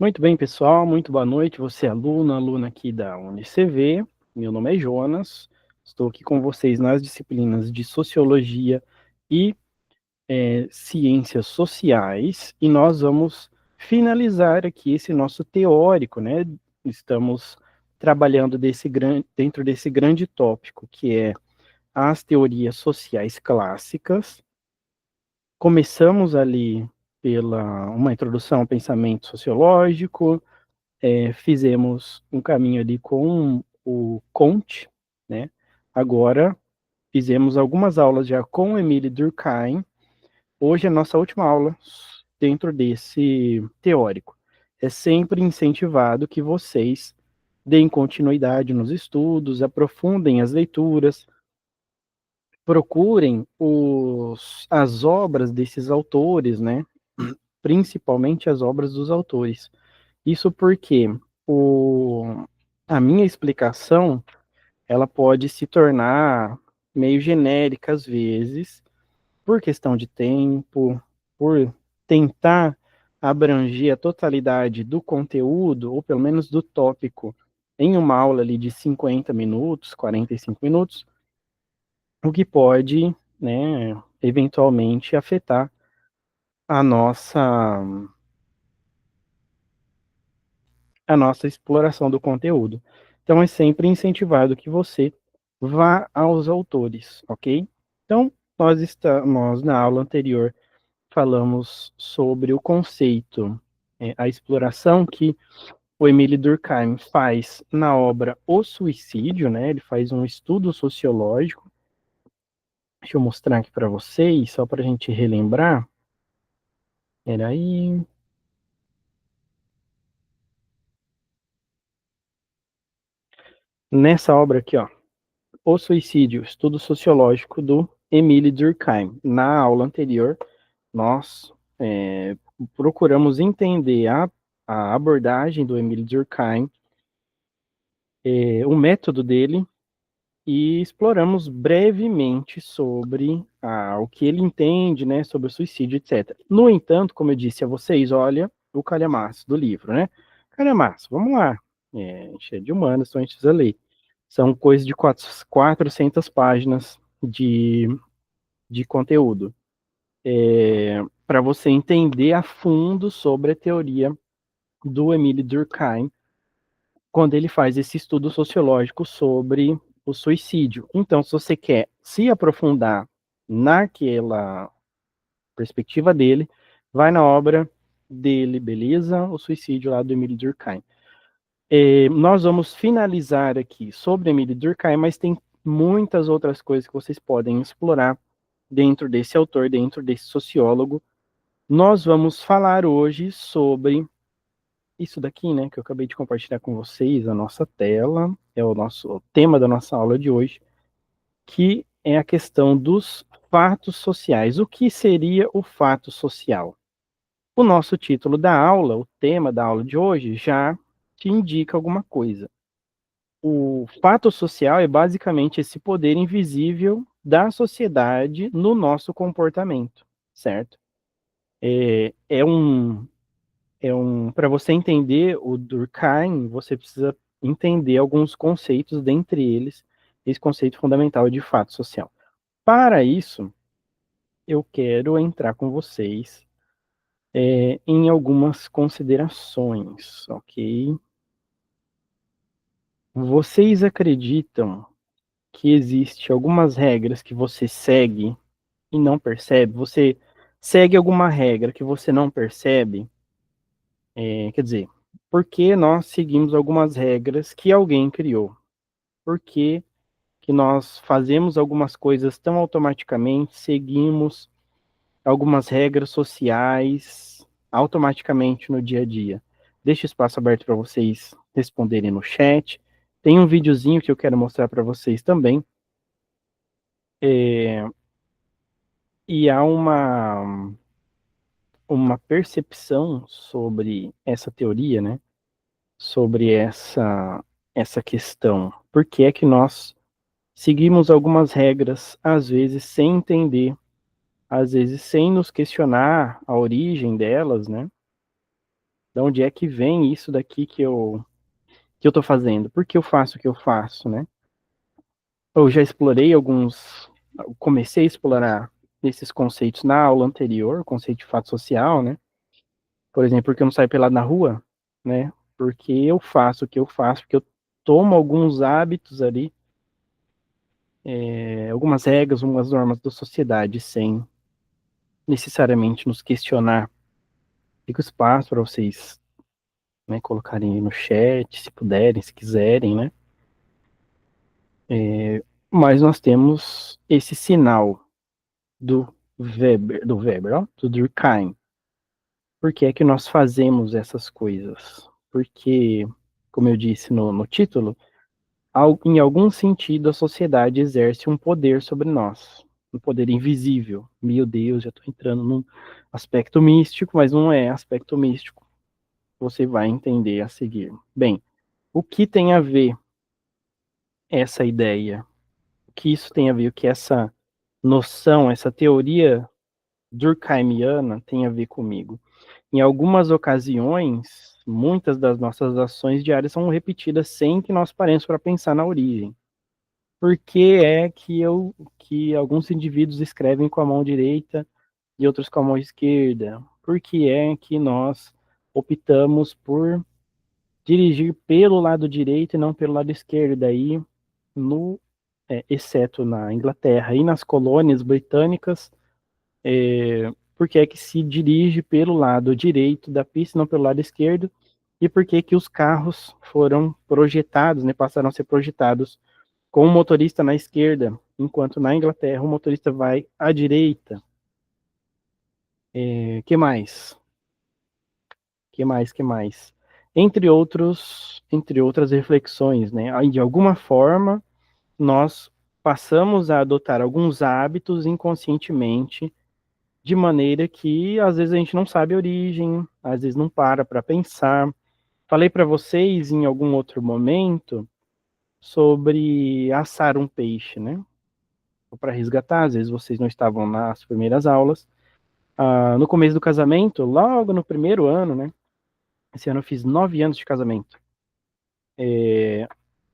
Muito bem, pessoal, muito boa noite. Você é aluna aqui da UniCV. Meu nome é Jonas. Estou aqui com vocês nas disciplinas de Sociologia e Ciências Sociais. E nós vamos finalizar aqui esse nosso teórico, né? Estamos trabalhando dentro desse grande tópico, que é as teorias sociais clássicas. Começamos ali pela uma introdução ao pensamento sociológico, fizemos um caminho ali com o Comte, né? Agora fizemos algumas aulas já com Emile Durkheim. Hoje é a nossa última aula dentro desse teórico. É sempre incentivado que vocês deem continuidade nos estudos, aprofundem as leituras, procurem as obras desses autores, né? Principalmente as obras dos autores. Isso porque a minha explicação ela pode se tornar meio genérica às vezes, por questão de tempo, por tentar abranger a totalidade do conteúdo, ou pelo menos do tópico, em uma aula ali de 50 minutos, 45 minutos, o que pode, né, eventualmente afetar a nossa exploração do conteúdo. Então, é sempre incentivado que você vá aos autores, ok? Então, nós na aula anterior falamos sobre o conceito, a exploração que o Emile Durkheim faz na obra O Suicídio, né? Ele faz um estudo sociológico. Deixa eu mostrar aqui para vocês, só para a gente relembrar. Peraí. Nessa obra aqui, ó, O Suicídio, estudo sociológico do Emile Durkheim. Na aula anterior, nós procuramos entender a abordagem do Emile Durkheim, o método dele, e exploramos brevemente sobre o que ele entende, né, sobre o suicídio, etc. No entanto, como eu disse a vocês, olha o calhamaço do livro, né? Calhamaço, vamos lá. Cheio de humanas, então a gente precisa ler. São coisas de 400 páginas de conteúdo. Para você entender a fundo sobre a teoria do Emile Durkheim, quando ele faz esse estudo sociológico sobre o suicídio. Então, se você quer se aprofundar naquela perspectiva dele, vai na obra dele, beleza? O suicídio lá do Emile Durkheim. Nós vamos finalizar aqui sobre Emile Durkheim, mas tem muitas outras coisas que vocês podem explorar dentro desse autor, dentro desse sociólogo. Nós vamos falar hoje sobre isso daqui, né, que eu acabei de compartilhar com vocês, a nossa tela, é o tema da nossa aula de hoje, que é a questão dos fatos sociais. O que seria o fato social? O nosso título da aula, o tema da aula de hoje, já te indica alguma coisa. O fato social é basicamente esse poder invisível da sociedade no nosso comportamento, certo? Para você entender o Durkheim, você precisa entender alguns conceitos, dentre eles, esse conceito fundamental de fato social. Para isso, eu quero entrar com vocês em algumas considerações, ok? Vocês acreditam que existe algumas regras que você segue e não percebe? Você segue alguma regra que você não percebe? Quer dizer, por que nós seguimos algumas regras que alguém criou? Por que que nós fazemos algumas coisas tão automaticamente, seguimos algumas regras sociais automaticamente no dia a dia? Deixa espaço aberto para vocês responderem no chat. Tem um videozinho que eu quero mostrar para vocês também. E há uma percepção sobre essa teoria, né? Sobre essa questão. Por que é que nós seguimos algumas regras, às vezes sem entender, às vezes sem nos questionar a origem delas, né? De onde é que vem isso daqui que eu tô fazendo? Por que eu faço o que eu faço, né? Eu já explorei comecei a explorar esses conceitos na aula anterior, o conceito de fato social, né? Por exemplo, porque eu não saio pelado na rua, né? Porque eu faço o que eu faço, porque eu tomo alguns hábitos ali, algumas regras, algumas normas da sociedade, sem necessariamente nos questionar. Fico espaço para vocês, né, colocarem aí no chat, se puderem, se quiserem, né? Mas nós temos esse sinal do Weber, ó, do Durkheim. Por que é que nós fazemos essas coisas? Porque, como eu disse no título, em algum sentido a sociedade exerce um poder sobre nós, um poder invisível. Meu Deus, já estou entrando num aspecto místico, mas não é aspecto místico. Você vai entender a seguir. Bem, o que tem a ver essa ideia? O que isso tem a ver? O que essa noção, essa teoria durkheimiana tem a ver comigo? Em algumas ocasiões, muitas das nossas ações diárias são repetidas sem que nós paremos para pensar na origem. Por que é que alguns indivíduos escrevem com a mão direita e outros com a mão esquerda? Por que é que nós optamos por dirigir pelo lado direito e não pelo lado esquerdo? Daí, exceto na Inglaterra e nas colônias britânicas, por que é que se dirige pelo lado direito da pista e não pelo lado esquerdo? E por que que os carros foram projetados, né, passaram a ser projetados com o motorista na esquerda, enquanto na Inglaterra o motorista vai à direita? Que mais? Que mais? Entre outras reflexões, né? De alguma forma, nós passamos a adotar alguns hábitos inconscientemente, de maneira que às vezes a gente não sabe a origem, às vezes não para pensar. Falei para vocês em algum outro momento sobre assar um peixe, né? Para resgatar, às vezes vocês não estavam nas primeiras aulas. No começo do casamento, logo no primeiro ano, né? Esse ano eu fiz 9 anos de casamento.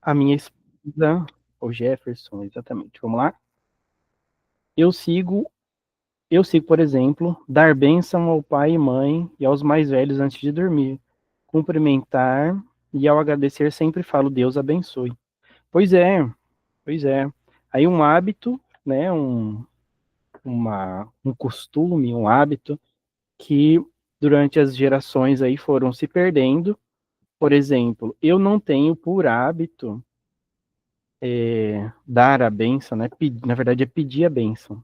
A minha esposa, o Jefferson, exatamente. Vamos lá. Eu sigo, eu sigo, por exemplo, dar bênção ao pai e mãe e aos mais velhos antes de dormir. Cumprimentar e ao agradecer sempre falo Deus abençoe. Pois é, pois é. Aí um hábito, né? Um costume, um hábito que durante as gerações aí foram se perdendo. Por exemplo, eu não tenho por hábito dar a benção, né? Na verdade é pedir a benção.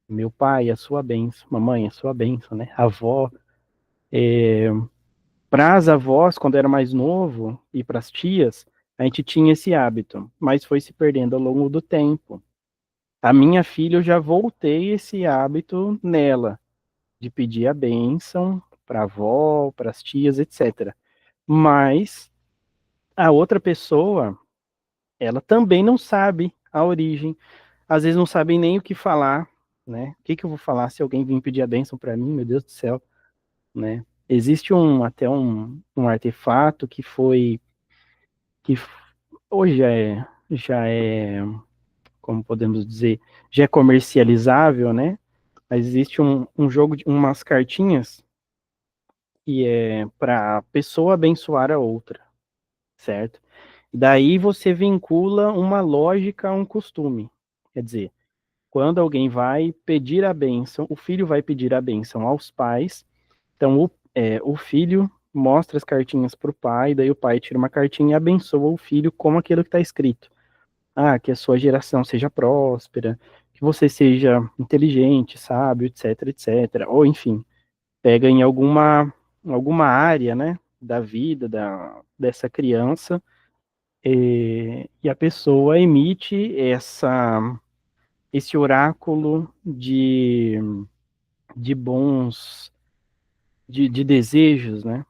Meu pai, a sua benção. Mamãe, a sua benção, né? A avó. Para as avós, quando era mais novo, e para as tias, a gente tinha esse hábito, mas foi se perdendo ao longo do tempo. A minha filha, eu já voltei esse hábito nela, de pedir a bênção para a avó, para as tias, etc. Mas a outra pessoa, ela também não sabe a origem, às vezes não sabem nem o que falar, né? O que que eu vou falar se alguém vir pedir a bênção para mim, meu Deus do céu, né? Existe até um artefato que hoje já é, como podemos dizer, já é comercializável, né? Mas existe um jogo de umas cartinhas que é para a pessoa abençoar a outra, certo? Daí você vincula uma lógica a um costume. Quer dizer, quando alguém vai pedir a bênção, o filho vai pedir a bênção aos pais, então o filho mostra as cartinhas para o pai, daí o pai tira uma cartinha e abençoa o filho como aquilo que está escrito. Ah, que a sua geração seja próspera, que você seja inteligente, sábio, etc, etc. Ou, enfim, pega em alguma área, né, da vida dessa criança, e a pessoa emite esse oráculo de bons, de desejos, né?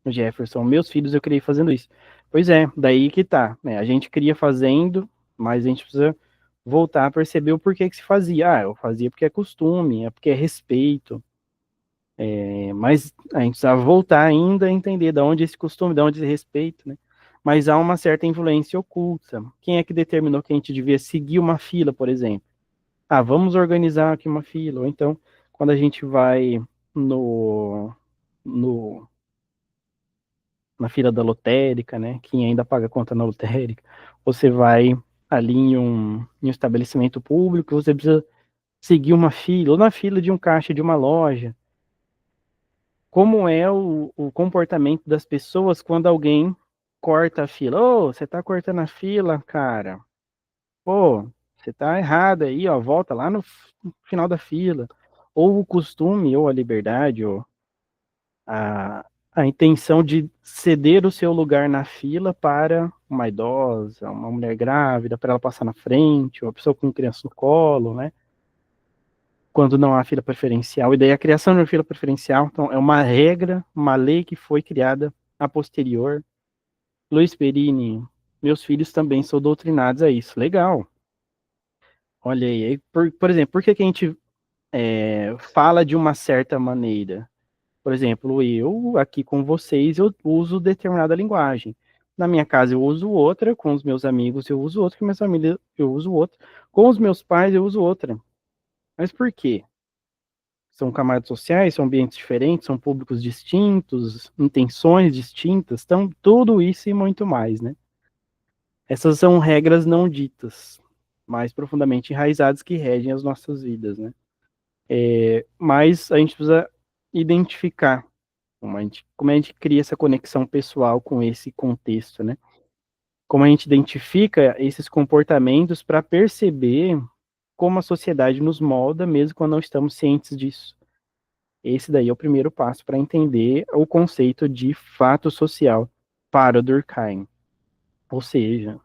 Jefferson, meus filhos eu criei fazendo isso. Pois é, daí que tá, né? A gente cria fazendo, mas a gente precisa voltar a perceber o porquê que se fazia. Ah, eu fazia porque é costume, é porque é respeito. Mas a gente precisa voltar ainda a entender de onde esse costume, de onde esse respeito, né? Mas há uma certa influência oculta. Quem é que determinou que a gente devia seguir uma fila, por exemplo? Ah, vamos organizar aqui uma fila. Ou então, quando a gente vai no, no, na fila da lotérica, né? Quem ainda paga conta na lotérica, você vai ali em um estabelecimento público, você precisa seguir uma fila, ou na fila de um caixa de uma loja. Como é o comportamento das pessoas quando alguém corta a fila? Ô, você tá cortando a fila, cara. Pô, você tá errado aí, ó, volta lá no final da fila. Ou o costume, ou a liberdade, ou a, a intenção de ceder o seu lugar na fila para uma idosa, uma mulher grávida, para ela passar na frente, ou uma pessoa com criança no colo, né? Quando não há fila preferencial. E daí a criação de uma fila preferencial, então, é uma regra, uma lei que foi criada a posterior. Luiz Perini, meus filhos também são doutrinados a isso. Legal. Olha aí. Por exemplo, por que, que a gente fala de uma certa maneira? Por exemplo, eu aqui com vocês, eu uso determinada linguagem. Na minha casa eu uso outra, com os meus amigos eu uso outra, com minha família eu uso outra, com os meus pais eu uso outra. Mas por quê? São camadas sociais, são ambientes diferentes, são públicos distintos, intenções distintas, então tudo isso e muito mais, né? Essas são regras não ditas, mais profundamente enraizadas que regem as nossas vidas, né? Mas a gente precisa identificar como a gente cria essa conexão pessoal com esse contexto, né? Como a gente identifica esses comportamentos para perceber como a sociedade nos molda, mesmo quando não estamos cientes disso. Esse daí é o primeiro passo para entender o conceito de fato social para o Durkheim. Ou seja,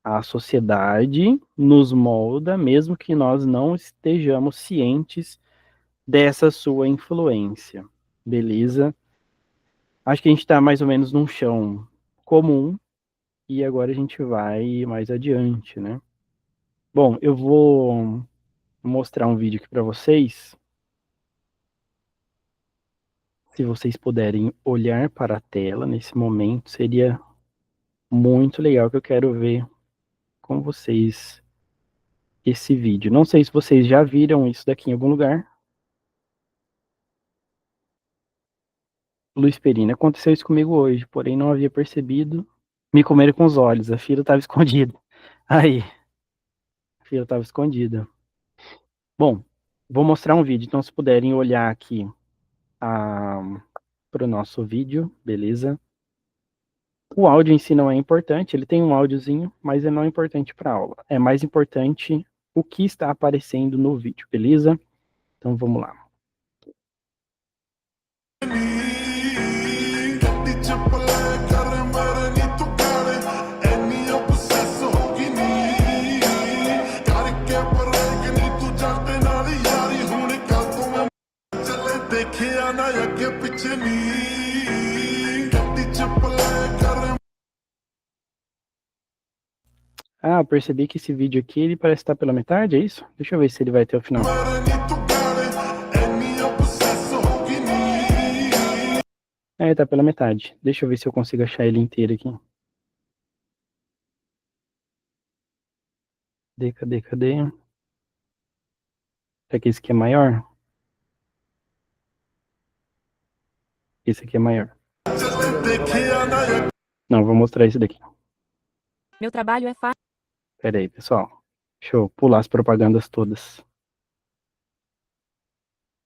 a sociedade nos molda, mesmo que nós não estejamos cientes dessa sua influência. Beleza? Acho que a gente está mais ou menos num chão comum e agora a gente vai mais adiante, né? Bom, eu vou mostrar um vídeo aqui para vocês. Se vocês puderem olhar para a tela nesse momento, seria muito legal, que eu quero ver com vocês esse vídeo. Não sei se vocês já viram isso daqui em algum lugar. Luiz Perina, aconteceu isso comigo hoje, porém não havia percebido. Me comeram com os olhos, a fila estava escondida. Aí, a fila estava escondida. Bom, vou mostrar um vídeo, então se puderem olhar aqui para o nosso vídeo, beleza? O áudio em si não é importante, ele tem um áudiozinho, mas ele não é importante para a aula. É mais importante o que está aparecendo no vídeo, beleza? Então vamos lá. Ah, eu percebi que esse vídeo aqui, ele parece estar pela metade, é isso? Deixa eu ver se ele vai até o final. É, tá pela metade. Deixa eu ver se eu consigo achar ele inteiro aqui. Cadê? Será que esse aqui é maior? Esse aqui é maior. Não, vou mostrar esse daqui. Meu trabalho é fácil. Pera aí, pessoal. Deixa eu pular as propagandas todas.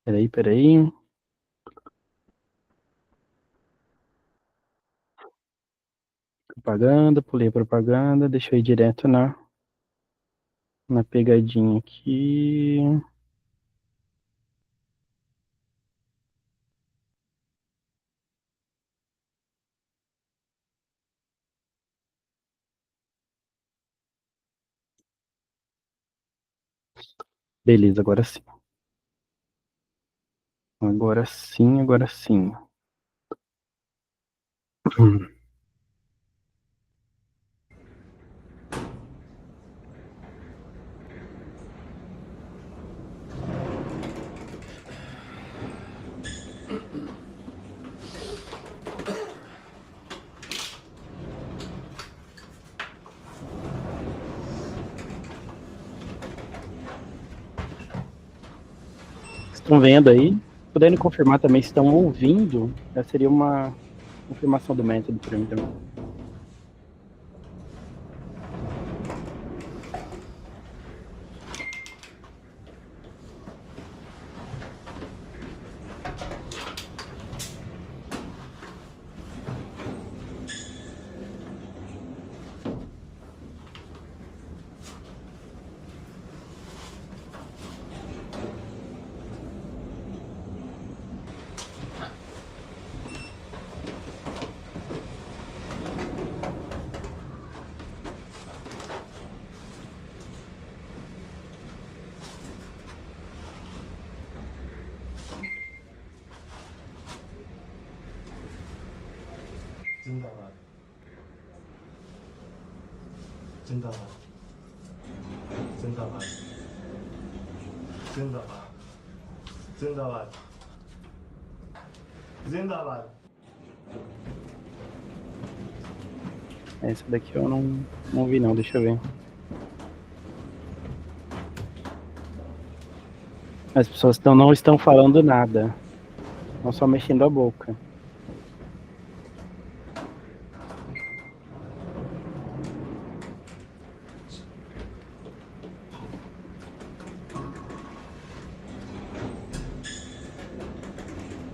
Pera aí. Propaganda, pulei a propaganda. Deixa eu ir direto na pegadinha aqui. Beleza, agora sim. Agora sim. estão vendo aí, podendo confirmar também se estão ouvindo, já seria uma confirmação do método para mim também. जिंदाबाद जिंदाबाद जिंदाबाद जिंदाबाद जिंदाबाद जिंदाबाद. Essa daqui eu não vi não, deixa eu ver. As pessoas não estão falando nada, estão só mexendo a boca.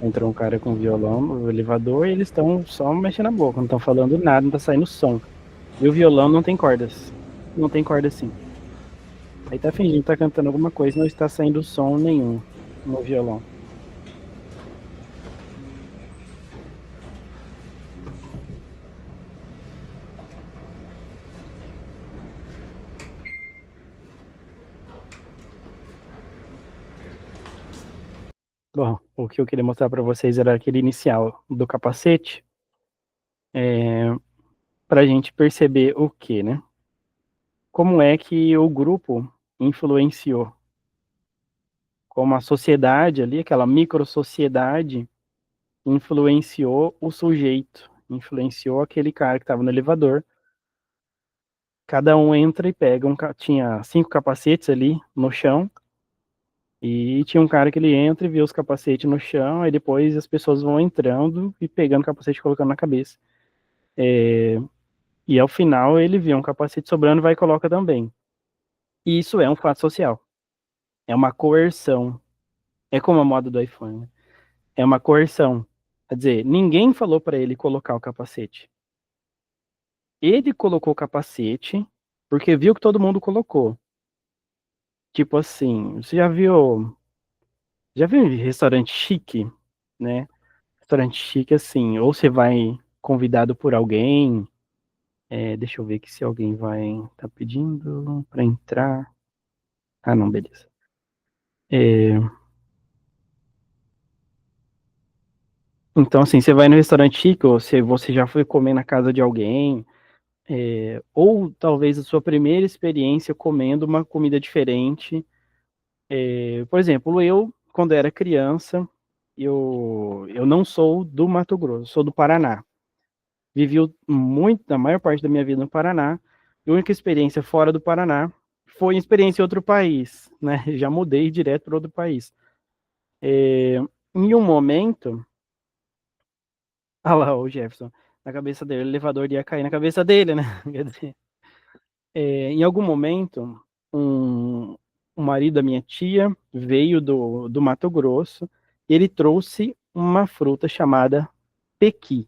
Entrou um cara com violão no elevador e eles estão só mexendo a boca, não estão falando nada, não tá saindo som. E o violão não tem cordas. Não tem corda sim. Aí tá fingindo que tá cantando alguma coisa, não está saindo som nenhum no violão. Bom, o que eu queria mostrar para vocês era aquele inicial do capacete, para a gente perceber o que, né? Como é que o grupo influenciou, como a sociedade ali, aquela micro-sociedade, influenciou o sujeito, influenciou aquele cara que estava no elevador. Cada um entra e pega tinha 5 capacetes ali no chão, e tinha um cara que ele entra e vê os capacetes no chão, aí depois as pessoas vão entrando e pegando o capacete e colocando na cabeça. E ao final ele vê um capacete sobrando e vai e coloca também. E isso é um fato social. É uma coerção. É como a moda do iPhone, né? É uma coerção. Quer dizer, ninguém falou para ele colocar o capacete. Ele colocou o capacete porque viu que todo mundo colocou. Tipo assim, você já viu em restaurante chique, né? Restaurante chique assim, ou você vai convidado por alguém, deixa eu ver aqui se alguém tá pedindo para entrar. Ah, não, beleza. Então, assim, você vai no restaurante chique, ou você já foi comer na casa de alguém, ou talvez a sua primeira experiência comendo uma comida diferente. Por exemplo, eu, quando era criança, eu não sou do Mato Grosso, sou do Paraná. Vivi a maior parte da minha vida no Paraná, e a única experiência fora do Paraná foi experiência em outro país, né? Já mudei direto para outro país. Em um momento, ah lá, o Jefferson, na cabeça dele, o elevador ia cair na cabeça dele, né? Quer dizer, em algum momento, o marido da minha tia veio do Mato Grosso e ele trouxe uma fruta chamada pequi.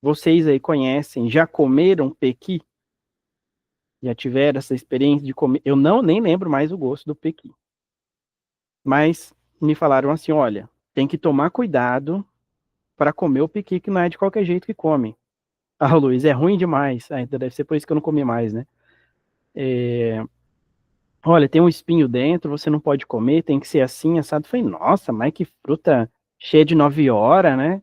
Vocês aí conhecem, já comeram pequi? Já tiveram essa experiência de comer? Eu nem lembro mais o gosto do pequi. Mas me falaram assim, olha, tem que tomar cuidado para comer o pequi, que não é de qualquer jeito que come. Ah, Luiz, é ruim demais. Ah, então deve ser por isso que eu não comi mais, né? Olha, tem um espinho dentro, você não pode comer, tem que ser assim, assado. Eu falei, nossa, mas que fruta cheia de 9 horas, né?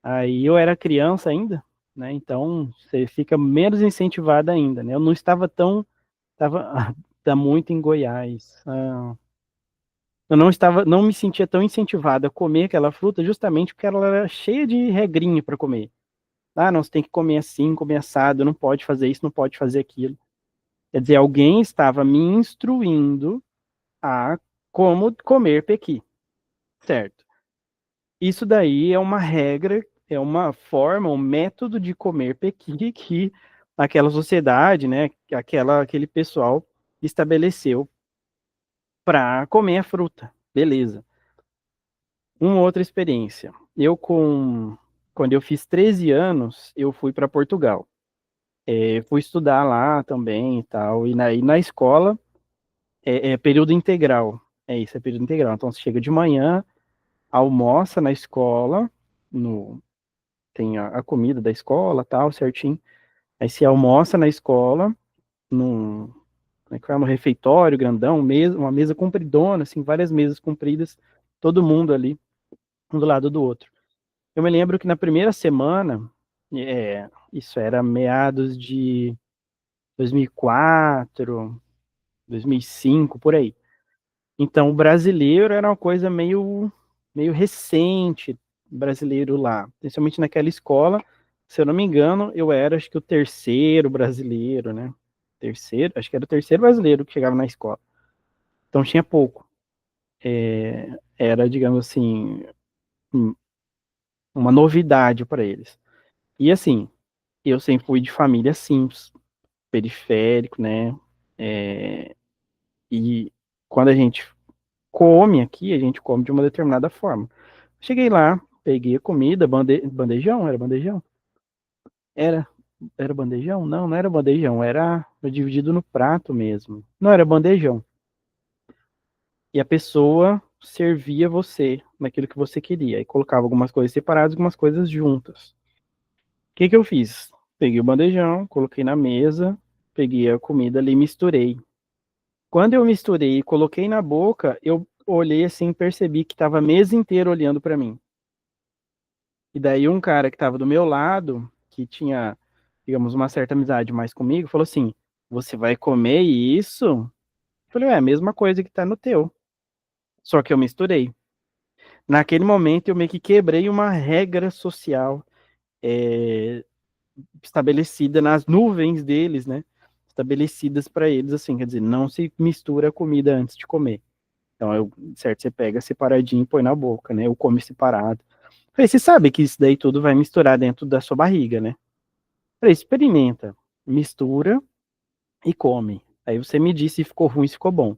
Aí eu era criança ainda, né? Então você fica menos incentivado ainda, né? Eu não estava tá muito em Goiás. Eu não me sentia tão incentivado a comer aquela fruta justamente porque ela era cheia de regrinha para comer. Ah, não, você tem que comer assim, comer assado, não pode fazer isso, não pode fazer aquilo. Quer dizer, alguém estava me instruindo a como comer pequi. certo. Isso daí é uma regra, é uma forma, um método de comer pequi que aquela sociedade, né, aquele pessoal estabeleceu para comer a fruta. Beleza. Uma outra experiência. Quando eu fiz 13 anos, eu fui para Portugal. Fui estudar lá também e tal. E na escola é período integral. É isso, é período integral. Então você chega de manhã, almoça na escola, tem a comida da escola, tal, certinho. Aí você almoça na escola, num, como é que é, no refeitório grandão, uma mesa compridona, assim, várias mesas compridas, todo mundo ali, um do lado do outro. Eu me lembro que na primeira semana, isso era meados de 2004, 2005, por aí. Então, o brasileiro era uma coisa meio recente, brasileiro lá, principalmente naquela escola. Se eu não me engano, eu era, acho que o terceiro brasileiro, né? Terceiro, acho que era o terceiro brasileiro que chegava na escola. Então tinha pouco. Era, digamos assim, uma novidade para eles. E assim, eu sempre fui de família simples, periférico, né? E quando a gente come aqui, a gente come de uma determinada forma. Cheguei lá, peguei a comida, bandejão, era bandejão? Era, era bandejão? Não, não era bandejão, era dividido no prato mesmo. Não era bandejão. E a pessoa servia você naquilo que você queria. E colocava algumas coisas separadas, algumas coisas juntas. O que que eu fiz? Peguei o bandejão, coloquei na mesa, peguei a comida ali e misturei. Quando eu misturei e coloquei na boca, eu olhei assim e percebi que estava a mesa inteira olhando para mim. E daí um cara que estava do meu lado, que tinha, digamos, uma certa amizade mais comigo, falou assim: Você vai comer isso? Eu falei, é a mesma coisa que tá no teu. Só que eu misturei. Naquele momento eu meio que quebrei uma regra social é, estabelecida nas nuvens deles, né? Estabelecidas para eles, assim, quer dizer, não se mistura a comida antes de comer. Então, certo, você pega separadinho e põe na boca, né? Ou come separado. Falei, você sabe que isso daí tudo vai misturar dentro da sua barriga, né? Falei, experimenta, mistura e come. Aí você me disse se ficou ruim, se ficou bom.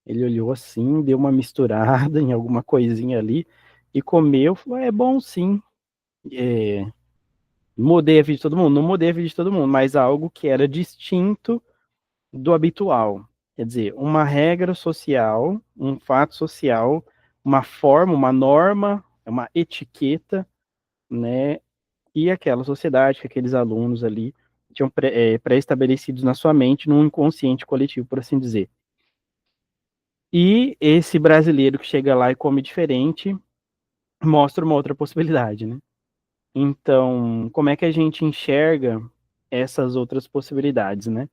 Ele olhou assim, deu uma misturada em alguma coisinha ali e comeu. Falou, é bom sim. É, mudei a vida de todo mundo? Não mudei a vida de todo mundo, mas algo que era distinto do habitual. Quer dizer, uma regra social, um fato social, uma forma, uma norma, uma etiqueta, né? E aquela sociedade, que aqueles alunos ali tinham pré-estabelecidos na sua mente, num inconsciente coletivo, por assim dizer. E esse brasileiro que chega lá e come diferente, mostra uma outra possibilidade, né? Então, como é que a gente enxerga essas outras possibilidades, né?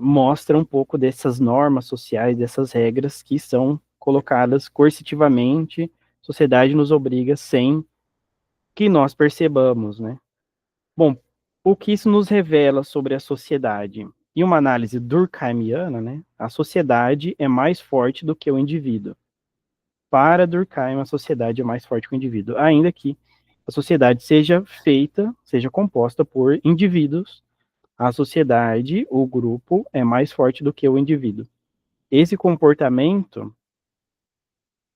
Mostra um pouco dessas normas sociais, dessas regras que são colocadas coercitivamente, a sociedade nos obriga sem que nós percebamos, né? Bom, o que isso nos revela sobre a sociedade? Em uma análise durkheimiana, né, a sociedade é mais forte do que o indivíduo. Para Durkheim, a sociedade é mais forte que o indivíduo, ainda que a sociedade seja composta por indivíduos, a sociedade, o grupo, é mais forte do que o indivíduo. Esse comportamento.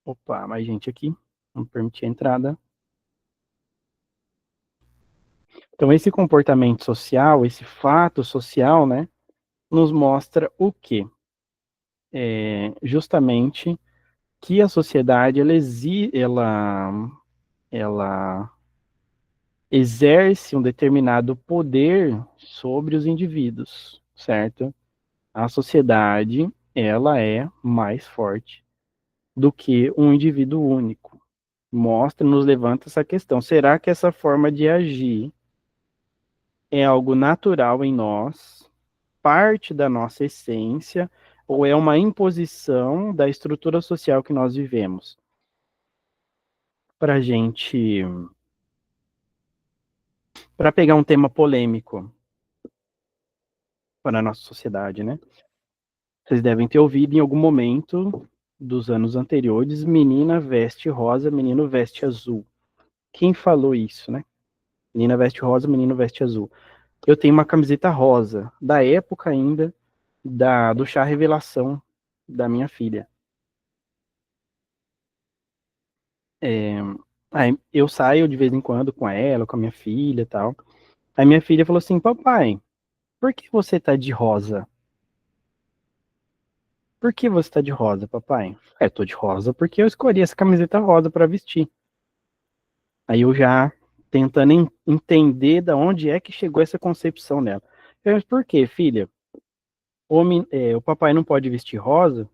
Opa, mais gente aqui, não permitir a entrada. Então, esse comportamento social, esse fato social, né, nos mostra o quê? Justamente que a sociedade ela exerce um determinado poder sobre os indivíduos, certo? A sociedade ela é mais forte do que um indivíduo único. Mostra, nos levanta essa questão. Será que essa forma de agir é algo natural em nós, parte da nossa essência, ou é uma imposição da estrutura social que nós vivemos? Para pegar um tema polêmico para a nossa sociedade, né? Vocês devem ter ouvido em algum momento dos anos anteriores, menina veste rosa, menino veste azul. Quem falou isso, né? Menina veste rosa, menino veste azul. Eu tenho uma camiseta rosa, da época ainda do chá revelação da minha filha. Aí eu saio de vez em quando com ela, com a minha filha e tal. Aí minha filha falou assim, papai, por que você tá de rosa? Por que você tá de rosa, papai? Eu tô de rosa porque eu escolhi essa camiseta rosa para vestir. Aí eu já tentando entender da onde é que chegou essa concepção dela. Eu, mas por quê, filha? O papai não pode vestir rosa?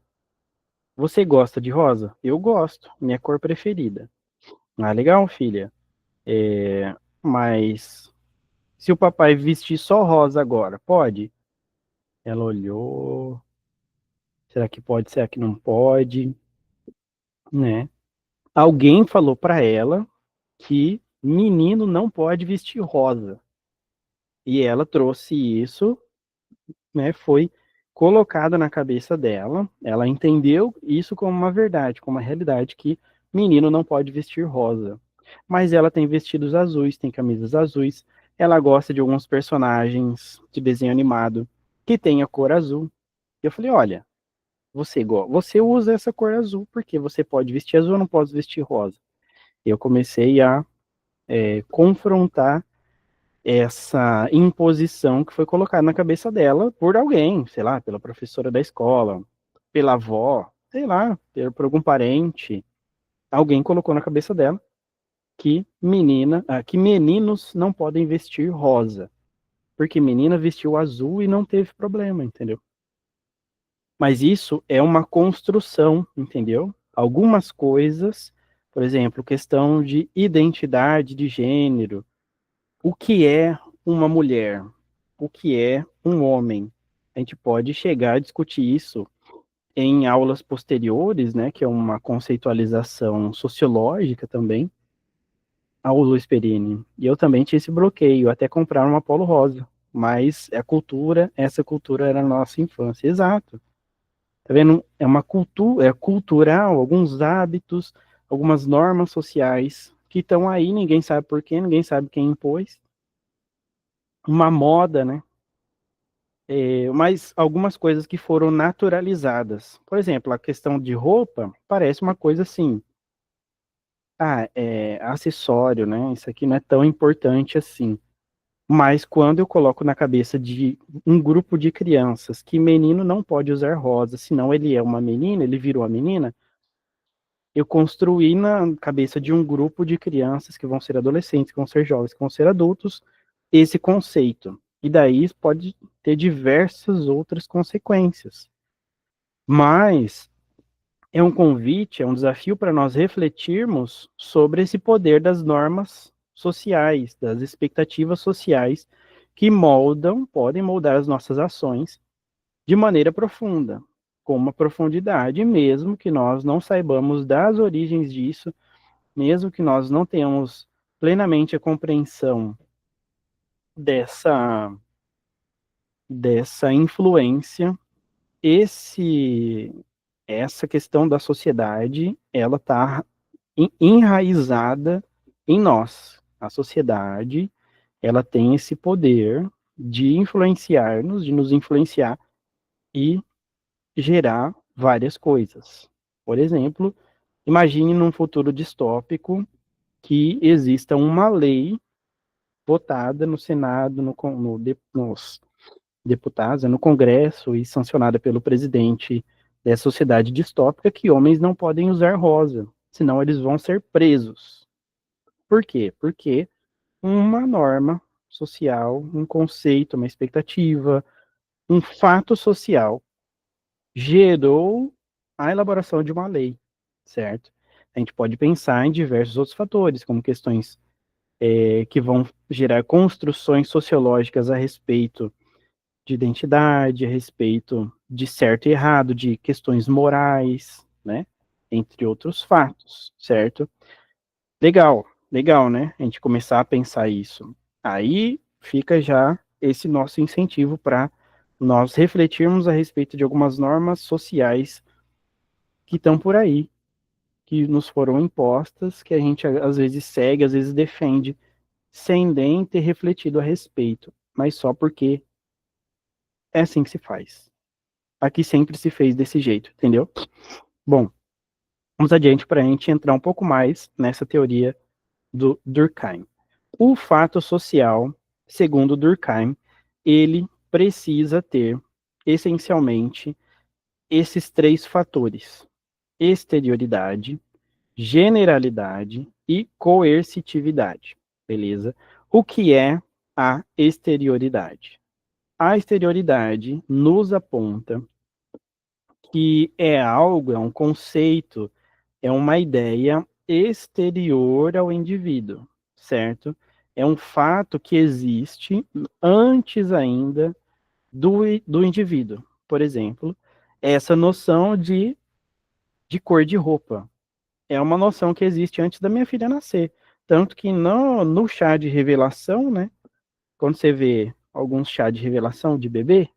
Você gosta de rosa? Eu gosto, minha cor preferida. Ah, legal, filha. Mas se o papai vestir só rosa agora, pode? Ela olhou. Será que pode? Será que não pode? Né? Alguém falou para ela que menino não pode vestir rosa. E ela trouxe isso, né? Foi colocada na cabeça dela. Ela entendeu isso como uma verdade, como uma realidade que menino não pode vestir rosa. Mas ela tem vestidos azuis, tem camisas azuis. Ela gosta de alguns personagens de desenho animado que tem a cor azul. E eu falei, olha, você usa essa cor azul porque você pode vestir azul, eu não posso vestir rosa. E eu comecei a confrontar essa imposição que foi colocada na cabeça dela por alguém, sei lá, pela professora da escola, pela avó, sei lá, por algum parente. Alguém colocou na cabeça dela que meninos não podem vestir rosa, porque menina vestiu azul e não teve problema, entendeu? Mas isso é uma construção, entendeu? Algumas coisas, por exemplo, questão de identidade de gênero, o que é uma mulher, o que é um homem. A gente pode chegar a discutir isso em aulas posteriores, né, que é uma conceitualização sociológica também, ao Luiz Perini. E eu também tinha esse bloqueio, até comprar uma polo rosa. Mas essa cultura era a nossa infância. Exato. Tá vendo? É uma cultura, é cultural, alguns hábitos, algumas normas sociais que estão aí, ninguém sabe por quê, ninguém sabe quem impôs. Uma moda, né? Mas algumas coisas que foram naturalizadas. Por exemplo, a questão de roupa parece uma coisa assim. Ah, é acessório, né? Isso aqui não é tão importante assim. Mas quando eu coloco na cabeça de um grupo de crianças que menino não pode usar rosa, senão ele é uma menina, ele virou uma menina, eu construí na cabeça de um grupo de crianças que vão ser adolescentes, que vão ser jovens, que vão ser adultos, esse conceito. E daí pode ter diversas outras consequências. Mas é um convite, é um desafio para nós refletirmos sobre esse poder das normas sociais, das expectativas sociais que podem moldar as nossas ações de maneira profunda, com uma profundidade, mesmo que nós não saibamos das origens disso, mesmo que nós não tenhamos plenamente a compreensão dessa, dessa influência, esse essa questão da sociedade, ela está enraizada em nós. A sociedade, ela tem esse poder de influenciar-nos, de nos influenciar e gerar várias coisas. Por exemplo, imagine num futuro distópico que exista uma lei votada no Senado, nos deputados, no Congresso e sancionada pelo presidente dessa sociedade distópica que homens não podem usar rosa, senão eles vão ser presos. Por quê? Porque uma norma social, um conceito, uma expectativa, um fato social gerou a elaboração de uma lei, certo? A gente pode pensar em diversos outros fatores, como questões que vão gerar construções sociológicas a respeito de identidade, a respeito de certo e errado, de questões morais, né? Entre outros fatos, certo? Legal, legal, né? A gente começar a pensar isso. Aí fica já esse nosso incentivo para nós refletirmos a respeito de algumas normas sociais que estão por aí, que nos foram impostas, que a gente às vezes segue, às vezes defende, sem nem ter refletido a respeito, mas só porque é assim que se faz. Aqui sempre se fez desse jeito, entendeu? Bom, vamos adiante para a gente entrar um pouco mais nessa teoria do Durkheim. O fato social, segundo Durkheim, ele precisa ter, essencialmente, esses três fatores: exterioridade, generalidade e coercitividade, beleza? O que é a exterioridade? A exterioridade nos aponta que é algo, é um conceito, é uma ideia exterior ao indivíduo, certo? É um fato que existe antes ainda do indivíduo. Por exemplo, essa noção de cor de roupa. É uma noção que existe antes da minha filha nascer. Tanto que no chá de revelação, né? Quando você vê alguns chá de revelação de bebê,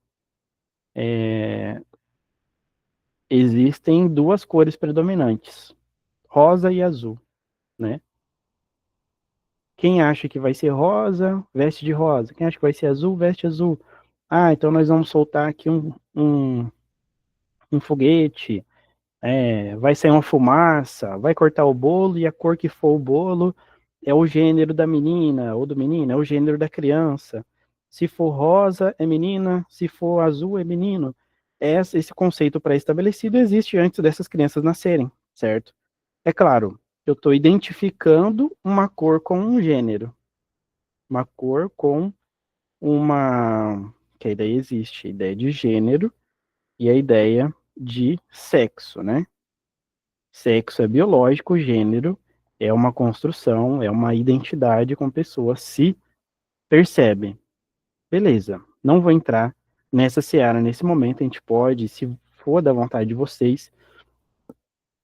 existem duas cores predominantes, rosa e azul, né? Quem acha que vai ser rosa, veste de rosa. Quem acha que vai ser azul, veste azul. Ah, então nós vamos soltar aqui um foguete, vai sair uma fumaça, vai cortar o bolo e a cor que for o bolo é o gênero da menina ou do menino, é o gênero da criança. Se for rosa, é menina, se for azul, é menino. Esse conceito pré-estabelecido existe antes dessas crianças nascerem, certo? É claro, eu estou identificando uma cor com um gênero, uma cor com uma. Que a ideia existe, a ideia de gênero e a ideia de sexo, né? Sexo é biológico, gênero é uma construção, é uma identidade com pessoas se percebem. Beleza, não vou entrar nessa seara nesse momento, a gente pode, se for da vontade de vocês,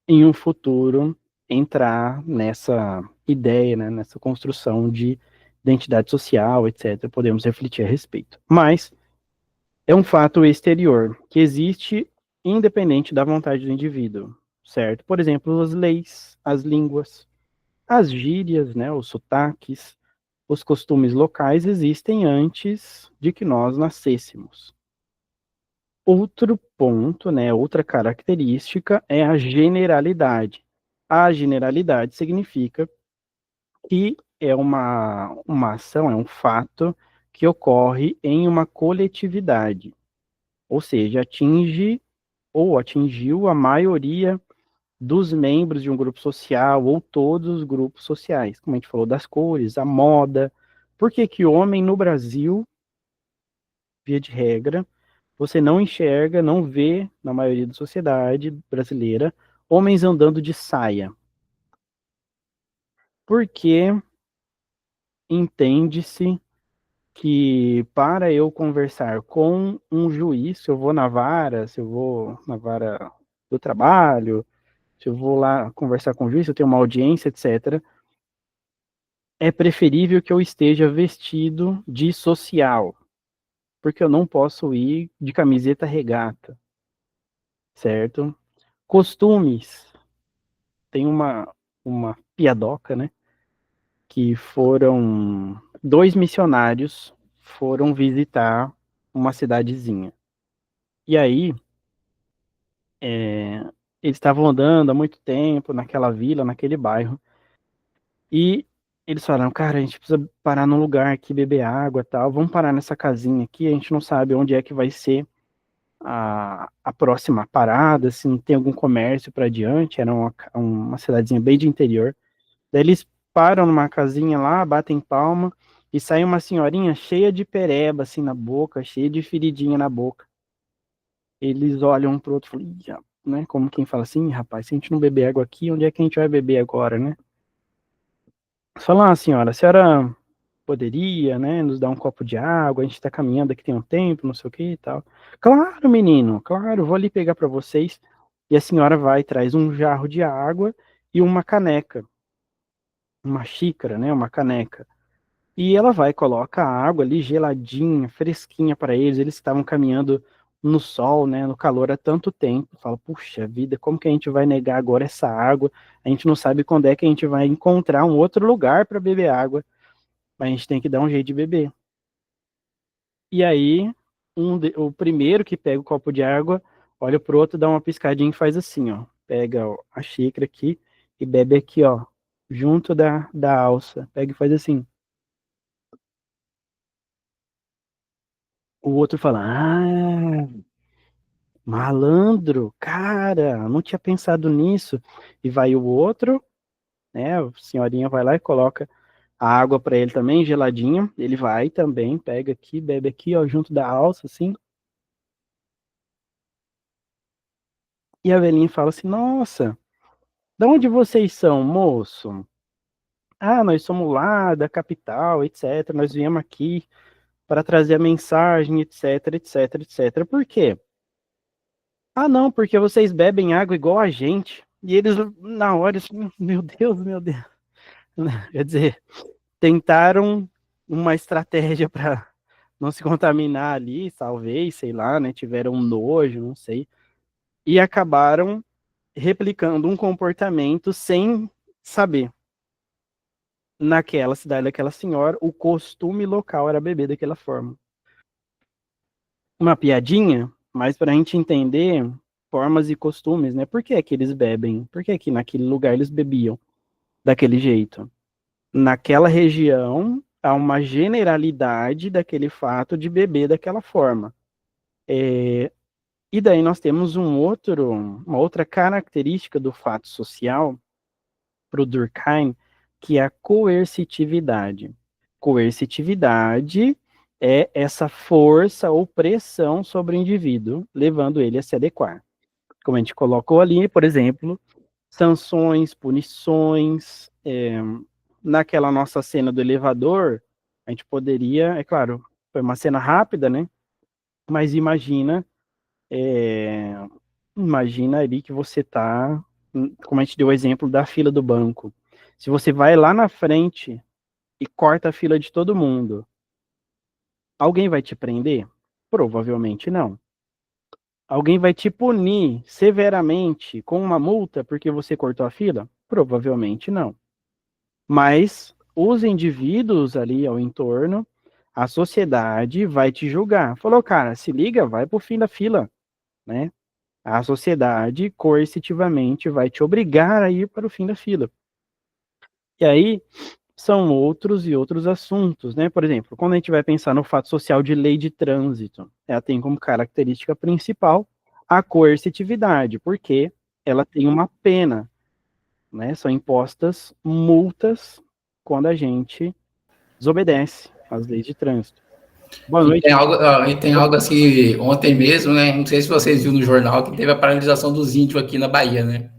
em um futuro entrar nessa ideia, né, nessa construção de identidade social, etc. Podemos refletir a respeito. Mas é um fato exterior que existe independente da vontade do indivíduo, certo? Por exemplo, as leis, as línguas, as gírias, né, os sotaques, os costumes locais existem antes de que nós nascêssemos. Outro ponto, né, outra característica é a generalidade. A generalidade significa que é uma ação, é um fato que ocorre em uma coletividade, ou seja, atinge ou atingiu a maioria dos membros de um grupo social ou todos os grupos sociais, como a gente falou das cores, a moda. Por que que homem no Brasil, via de regra, você não enxerga, não vê na maioria da sociedade brasileira homens andando de saia? Porque entende-se que para eu conversar com um juiz, se eu vou na vara, se eu vou na vara do trabalho, se eu vou lá conversar com o juiz, se eu tenho uma audiência, etc., é preferível que eu esteja vestido de social, porque eu não posso ir de camiseta regata, certo? Costumes, tem uma piadoca, né? Que foram dois missionários foram visitar uma cidadezinha. E aí, eles estavam andando há muito tempo naquela vila, naquele bairro, e eles falaram, cara, a gente precisa parar num lugar aqui, beber água e tal, vamos parar nessa casinha aqui, a gente não sabe onde é que vai ser a próxima parada, se não tem algum comércio para adiante, era uma cidadezinha bem de interior. Daí eles param numa casinha lá, batem palma, e sai uma senhorinha cheia de pereba, assim, na boca, cheia de feridinha na boca. Eles olham um pro outro e falam, "Ih, né? Como quem fala assim, rapaz, se a gente não beber água aqui, onde é que a gente vai beber agora, né? Fala, ah, senhora, a senhora poderia, né, nos dar um copo de água, a gente tá caminhando aqui tem um tempo, não sei o que e tal. Claro, menino, claro, vou ali pegar para vocês. E a senhora vai, traz um jarro de água e uma caneca, uma xícara, né, uma caneca. E ela vai, coloca a água ali geladinha, fresquinha para eles. Eles estavam caminhando no sol, né, no calor há tanto tempo. Fala, puxa vida, como que a gente vai negar agora essa água? A gente não sabe quando é que a gente vai encontrar um outro lugar para beber água. Mas a gente tem que dar um jeito de beber. E aí, o primeiro que pega o copo de água, olha pro outro, dá uma piscadinha e faz assim, ó. Pega ó, a xícara aqui e bebe aqui, ó, junto da alça. Pega e faz assim. O outro fala, ah, malandro, cara, não tinha pensado nisso. E vai o outro, né, a senhorinha vai lá e coloca a água para ele também, geladinha. Ele vai também, pega aqui, bebe aqui, ó, junto da alça, assim. E a velhinha fala assim, nossa, da onde vocês são, moço? Ah, nós somos lá da capital, etc. Nós viemos aqui para trazer a mensagem, etc, etc, etc. Por quê? Ah, não, porque vocês bebem água igual a gente. E eles, na hora, assim, meu Deus, meu Deus. Quer dizer, tentaram uma estratégia para não se contaminar ali, talvez, sei lá, né? Tiveram um nojo, não sei. E acabaram replicando um comportamento sem saber. Naquela cidade daquela senhora, o costume local era beber daquela forma. Uma piadinha, mas para a gente entender formas e costumes, né? Por que é que eles bebem? Por que é que naquele lugar eles bebiam daquele jeito? Naquela região, há uma generalidade daquele fato de beber daquela forma. E daí nós temos uma outra característica do fato social, para o Durkheim, que é a coercitividade. Coercitividade é essa força ou pressão sobre o indivíduo, levando ele a se adequar. Como a gente colocou ali, por exemplo, sanções, punições. Naquela nossa cena do elevador, a gente poderia, é claro, foi uma cena rápida, né? Mas é, imagina ali que você tá, como a gente deu o exemplo da fila do banco. Se você vai lá na frente e corta a fila de todo mundo, alguém vai te prender? Provavelmente não. Alguém vai te punir severamente com uma multa porque você cortou a fila? Provavelmente não. Mas os indivíduos ali ao entorno, a sociedade vai te julgar. Falou, cara, se liga, vai pro fim da fila, né? A sociedade coercitivamente vai te obrigar a ir para o fim da fila. E aí são outros e outros assuntos, né? Por exemplo, quando a gente vai pensar no fato social de lei de trânsito, ela tem como característica principal a coercitividade, porque ela tem uma pena, né? São impostas multas quando a gente desobedece às leis de trânsito. Boa E tem noite. algo, e tem algo assim, ontem mesmo, né? Não sei se vocês viram no jornal que teve a paralisação dos índios aqui na Bahia, né?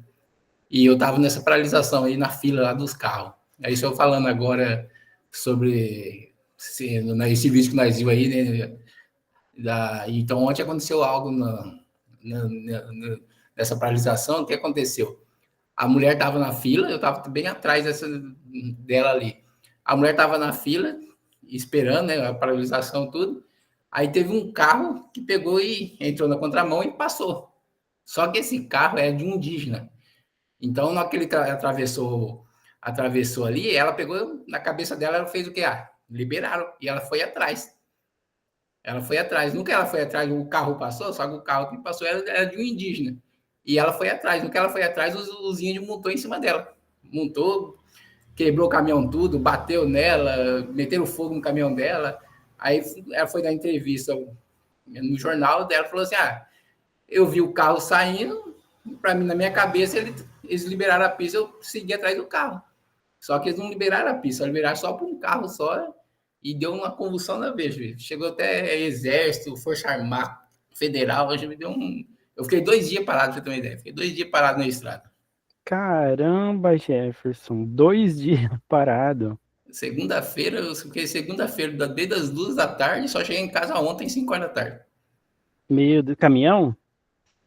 E eu tava nessa paralisação aí na fila lá dos carros. Aí estou falando agora sobre esse vídeo que nós vimos aí, né? Então ontem aconteceu algo nessa paralisação. O que aconteceu? A mulher estava na fila, eu estava bem atrás dela ali. A mulher estava na fila, esperando, né, a paralisação, tudo. Aí teve um carro que pegou e entrou na contramão e passou. Só que esse carro é de um indígena. Então, naquele que atravessou ali, ela pegou na cabeça dela, ela fez o quê? Ah, liberaram. E ela foi atrás. Ela foi atrás. Nunca ela foi atrás, o carro passou, só que o carro que passou era de um indígena. E ela foi atrás. No que ela foi atrás, os índios montou em cima dela. Montou, quebrou o caminhão tudo, bateu nela, meteram fogo no caminhão dela. Aí ela foi dar entrevista no jornal dela, falou assim, eu vi o carro saindo, para mim, na minha cabeça, eles liberaram a pista, eu segui atrás do carro. Só que eles não liberaram a pista, liberaram só para um carro só e deu uma convulsão na vez. Chegou até Exército, Força Armada Federal, hoje me deu um... Eu fiquei 2 dias parado, pra você ter uma ideia. Fiquei 2 dias parado na estrada. Caramba, Jefferson, 2 dias parado. Segunda-feira, eu fiquei segunda-feira, desde as 2 da tarde, só cheguei em casa ontem, 5 horas da tarde. Meio do caminhão?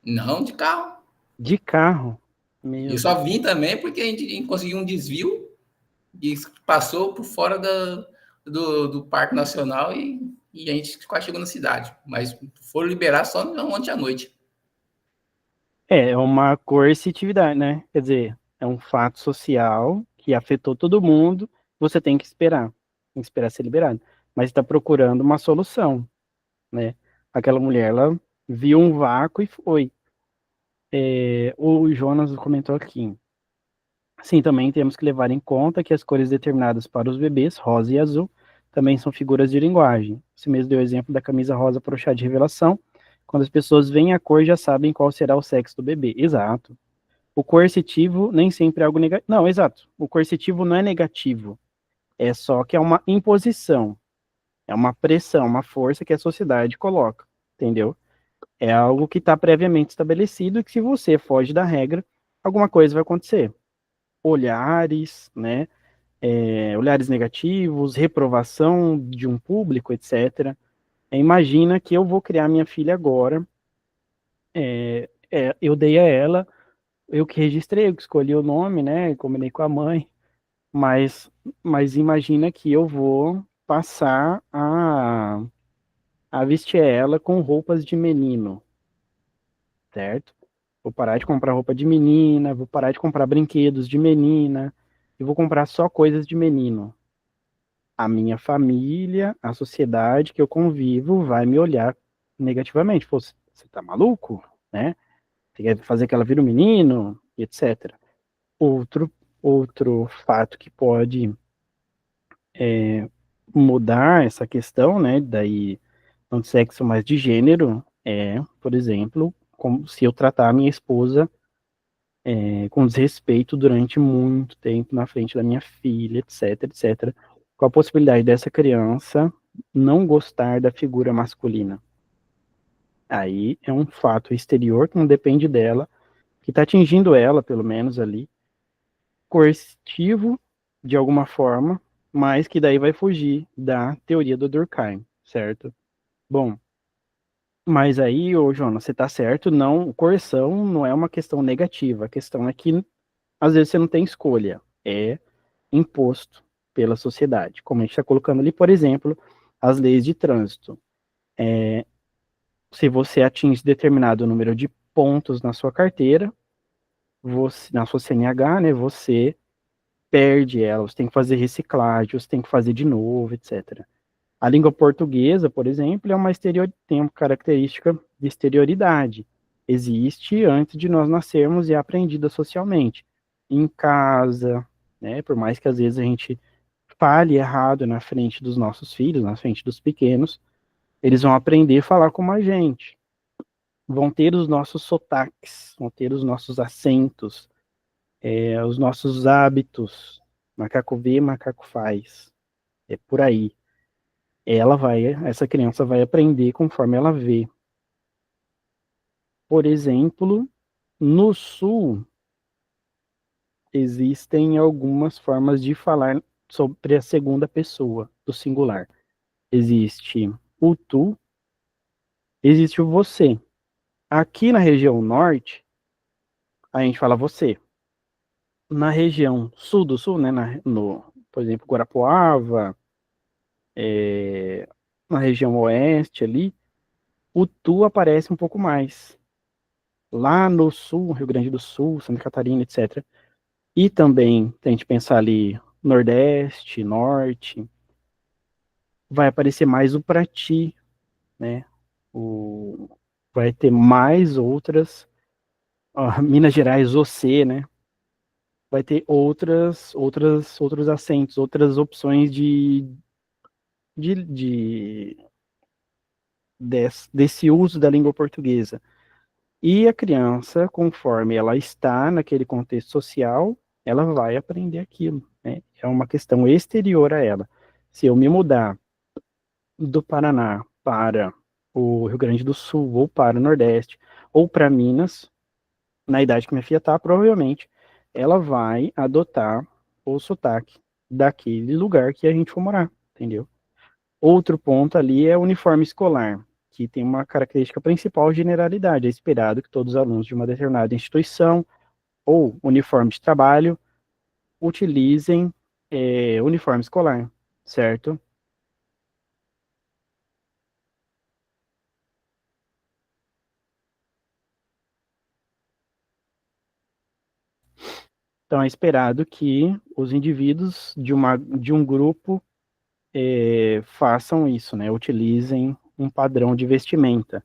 Não, de carro. De carro. Eu Meu só Deus. vim também porque a gente conseguiu um desvio e passou por fora do Parque Nacional e e a gente quase chegou na cidade. Mas foram liberar só ontem à noite. É uma coercitividade, né? Quer dizer, é um fato social que afetou todo mundo, você tem que esperar ser liberado. Mas está procurando uma solução, né? Aquela mulher, ela viu um vácuo e foi. O Jonas comentou aqui. Sim, também temos que levar em conta que as cores determinadas para os bebês, rosa e azul, também são figuras de linguagem. Você mesmo deu o exemplo da camisa rosa para o chá de revelação. Quando as pessoas veem a cor, já sabem qual será o sexo do bebê. Exato. O coercitivo nem sempre é algo negativo. Não, exato. O coercitivo não é negativo. É só que é uma imposição. É uma pressão, uma força que a sociedade coloca. Entendeu? É algo que está previamente estabelecido e que se você foge da regra, alguma coisa vai acontecer. Olhares, né? Olhares negativos, reprovação de um público, etc. Imagina que eu vou criar minha filha agora, eu dei a ela, eu que registrei, eu que escolhi o nome, né? Combinei com a mãe, mas imagina que eu vou passar a vestir ela com roupas de menino, certo? Vou parar de comprar roupa de menina, vou parar de comprar brinquedos de menina, e vou comprar só coisas de menino. A minha família, a sociedade que eu convivo vai me olhar negativamente. Pô, você tá maluco? Né? Você quer fazer que ela vire um menino? Etc. Outro, outro fato que pode mudar essa questão, né? Daí, não de sexo, mas de gênero, por exemplo, como se eu tratar a minha esposa com desrespeito durante muito tempo na frente da minha filha, etc, etc. Com a possibilidade dessa criança não gostar da figura masculina. Aí é um fato exterior que não depende dela, que está atingindo ela, pelo menos ali, coercitivo de alguma forma, mas que daí vai fugir da teoria do Durkheim, certo? Bom, mas aí, ô Jonas, você tá certo, não, coerção não é uma questão negativa, a questão é que às vezes você não tem escolha, é imposto pela sociedade, como a gente está colocando ali, por exemplo, as leis de trânsito. Se você atinge determinado número de pontos na sua carteira, na sua CNH, né, você perde ela, você tem que fazer reciclagem, você tem que fazer de novo, etc. A língua portuguesa, por exemplo, tem uma característica de exterioridade. Existe antes de nós nascermos e é aprendida socialmente. Em casa, né, por mais que às vezes a gente fale errado na frente dos nossos filhos, na frente dos pequenos, eles vão aprender a falar como a gente. Vão ter os nossos sotaques, vão ter os nossos acentos, os nossos hábitos. Macaco vê, macaco faz. É por aí. Essa criança vai aprender conforme ela vê. Por exemplo, no sul, existem algumas formas de falar sobre a segunda pessoa, do singular. Existe o tu, existe o você. Aqui na região norte, a gente fala você. Na região sul do sul, né, por exemplo, Guarapuava, na região oeste ali, o tu aparece um pouco mais. Lá no sul, Rio Grande do Sul, Santa Catarina, etc. E também, se a gente pensar ali, nordeste, norte, vai aparecer mais o pra ti, né? O, vai ter mais outras, Minas Gerais, você, né? Vai ter outros acentos, outras opções de, de desse uso da língua portuguesa. E a criança, conforme ela está naquele contexto social, ela vai aprender aquilo, né? É uma questão exterior a ela. Se eu me mudar do Paraná para o Rio Grande do Sul, ou para o Nordeste, ou para Minas, na idade que minha filha está, provavelmente ela vai adotar o sotaque daquele lugar que a gente for morar, entendeu? Outro ponto ali é o uniforme escolar, que tem uma característica principal, generalidade. É esperado que todos os alunos de uma determinada instituição ou uniforme de trabalho utilizem uniforme escolar, certo? Então, é esperado que os indivíduos de um grupo façam isso, né? Utilizem um padrão de vestimenta.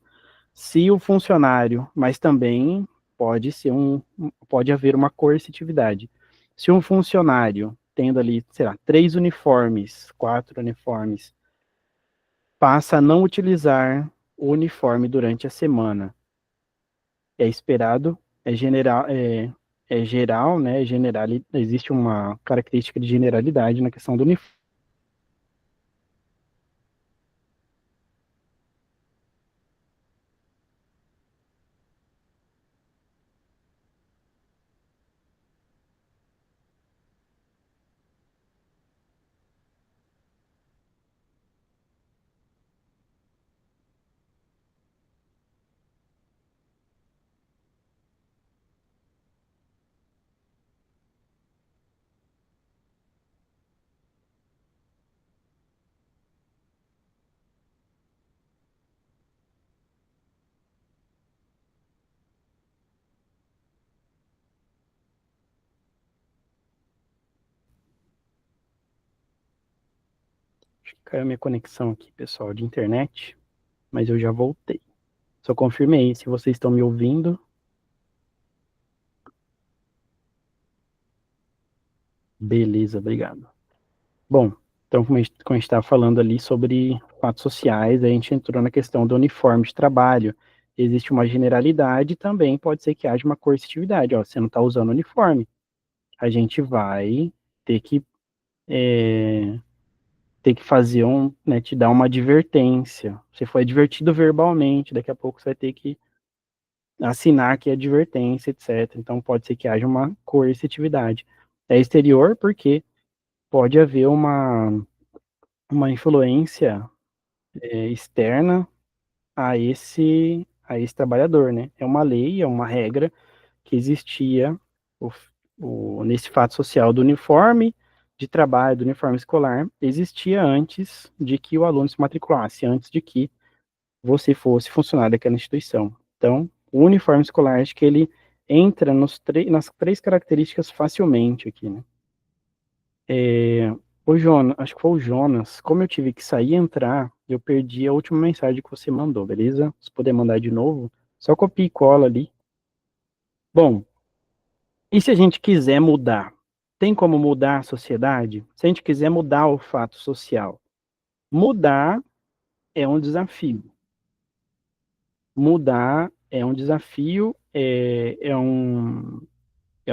Se o funcionário, mas também pode haver uma coercitividade. Se um funcionário, tendo ali, sei lá, 3 uniformes, 4 uniformes, passa a não utilizar o uniforme durante a semana, é esperado, é geral, né? Existe uma característica de generalidade na questão do uniforme. Caiu a minha conexão aqui, pessoal, de internet, mas eu já voltei. Só confirmei se vocês estão me ouvindo. Beleza, obrigado. Bom, então, como a gente estava falando ali sobre fatos sociais, a gente entrou na questão do uniforme de trabalho. Existe uma generalidade, também pode ser que haja uma coercitividade. Ó, você não está usando uniforme, a gente vai ter que, fazer né, te dar uma advertência. Você foi advertido verbalmente, daqui a pouco você vai ter que assinar que é advertência, etc. Então, pode ser que haja uma coercitividade. É exterior porque pode haver uma influência externa a esse trabalhador, né? É uma lei, é uma regra que existia o, nesse fato social do uniforme de trabalho, do uniforme escolar, existia antes de que o aluno se matriculasse, antes de que você fosse funcionário daquela instituição. Então, o uniforme escolar, acho que ele entra nas 3 características facilmente aqui, né? O Jonas, acho que foi o Jonas, como eu tive que sair e entrar, eu perdi a última mensagem que você mandou, beleza? Se puder mandar de novo, só copia e cola ali. Bom, e se a gente quiser mudar? Tem como mudar a sociedade? Se a gente quiser mudar o fato social, mudar é um desafio. Mudar é um desafio, é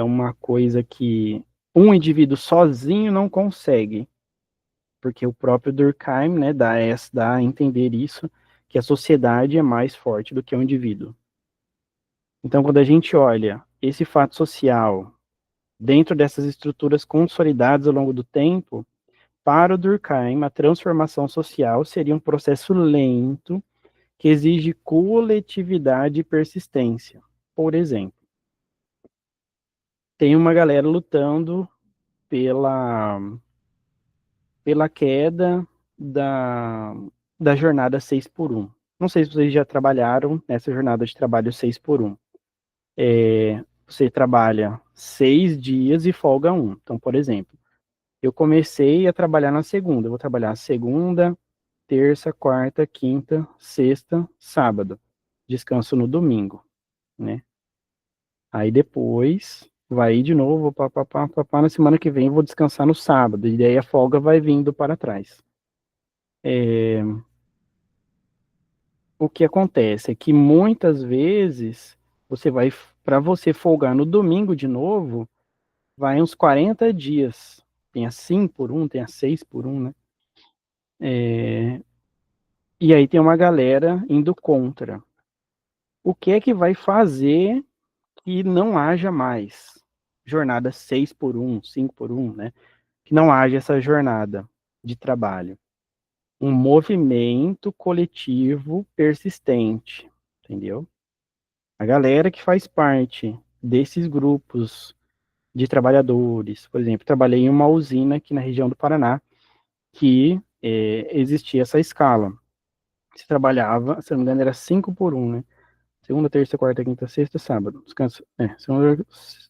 uma coisa que um indivíduo sozinho não consegue, porque o próprio Durkheim, né, dá a entender isso, que a sociedade é mais forte do que o indivíduo. Então, quando a gente olha esse fato social dentro dessas estruturas consolidadas ao longo do tempo, para o Durkheim, a transformação social seria um processo lento que exige coletividade e persistência. Por exemplo, tem uma galera lutando pela queda da jornada 6x1. Não sei se vocês já trabalharam nessa jornada de trabalho 6x1. Você trabalha 6 dias e folga 1. Então, por exemplo, eu comecei a trabalhar na segunda. Eu vou trabalhar segunda, terça, quarta, quinta, sexta, sábado. Descanso no domingo, né? Aí depois vai ir de novo, na semana que vem eu vou descansar no sábado. E daí a folga vai vindo para trás. O que acontece é que muitas vezes para você folgar no domingo de novo, vai uns 40 dias. Tem a 5x1, tem a 6x1, né? E aí tem uma galera indo contra. O que é que vai fazer que não haja mais jornada 6x1, 5x1, né? Que não haja essa jornada de trabalho. Um movimento coletivo persistente, entendeu? A galera que faz parte desses grupos de trabalhadores, por exemplo, trabalhei em uma usina aqui na região do Paraná, que existia essa escala. Se trabalhava, se não me engano, era 5x1, né? Segunda, terça, quarta, quinta, sexta, sábado. Descansa. Segunda,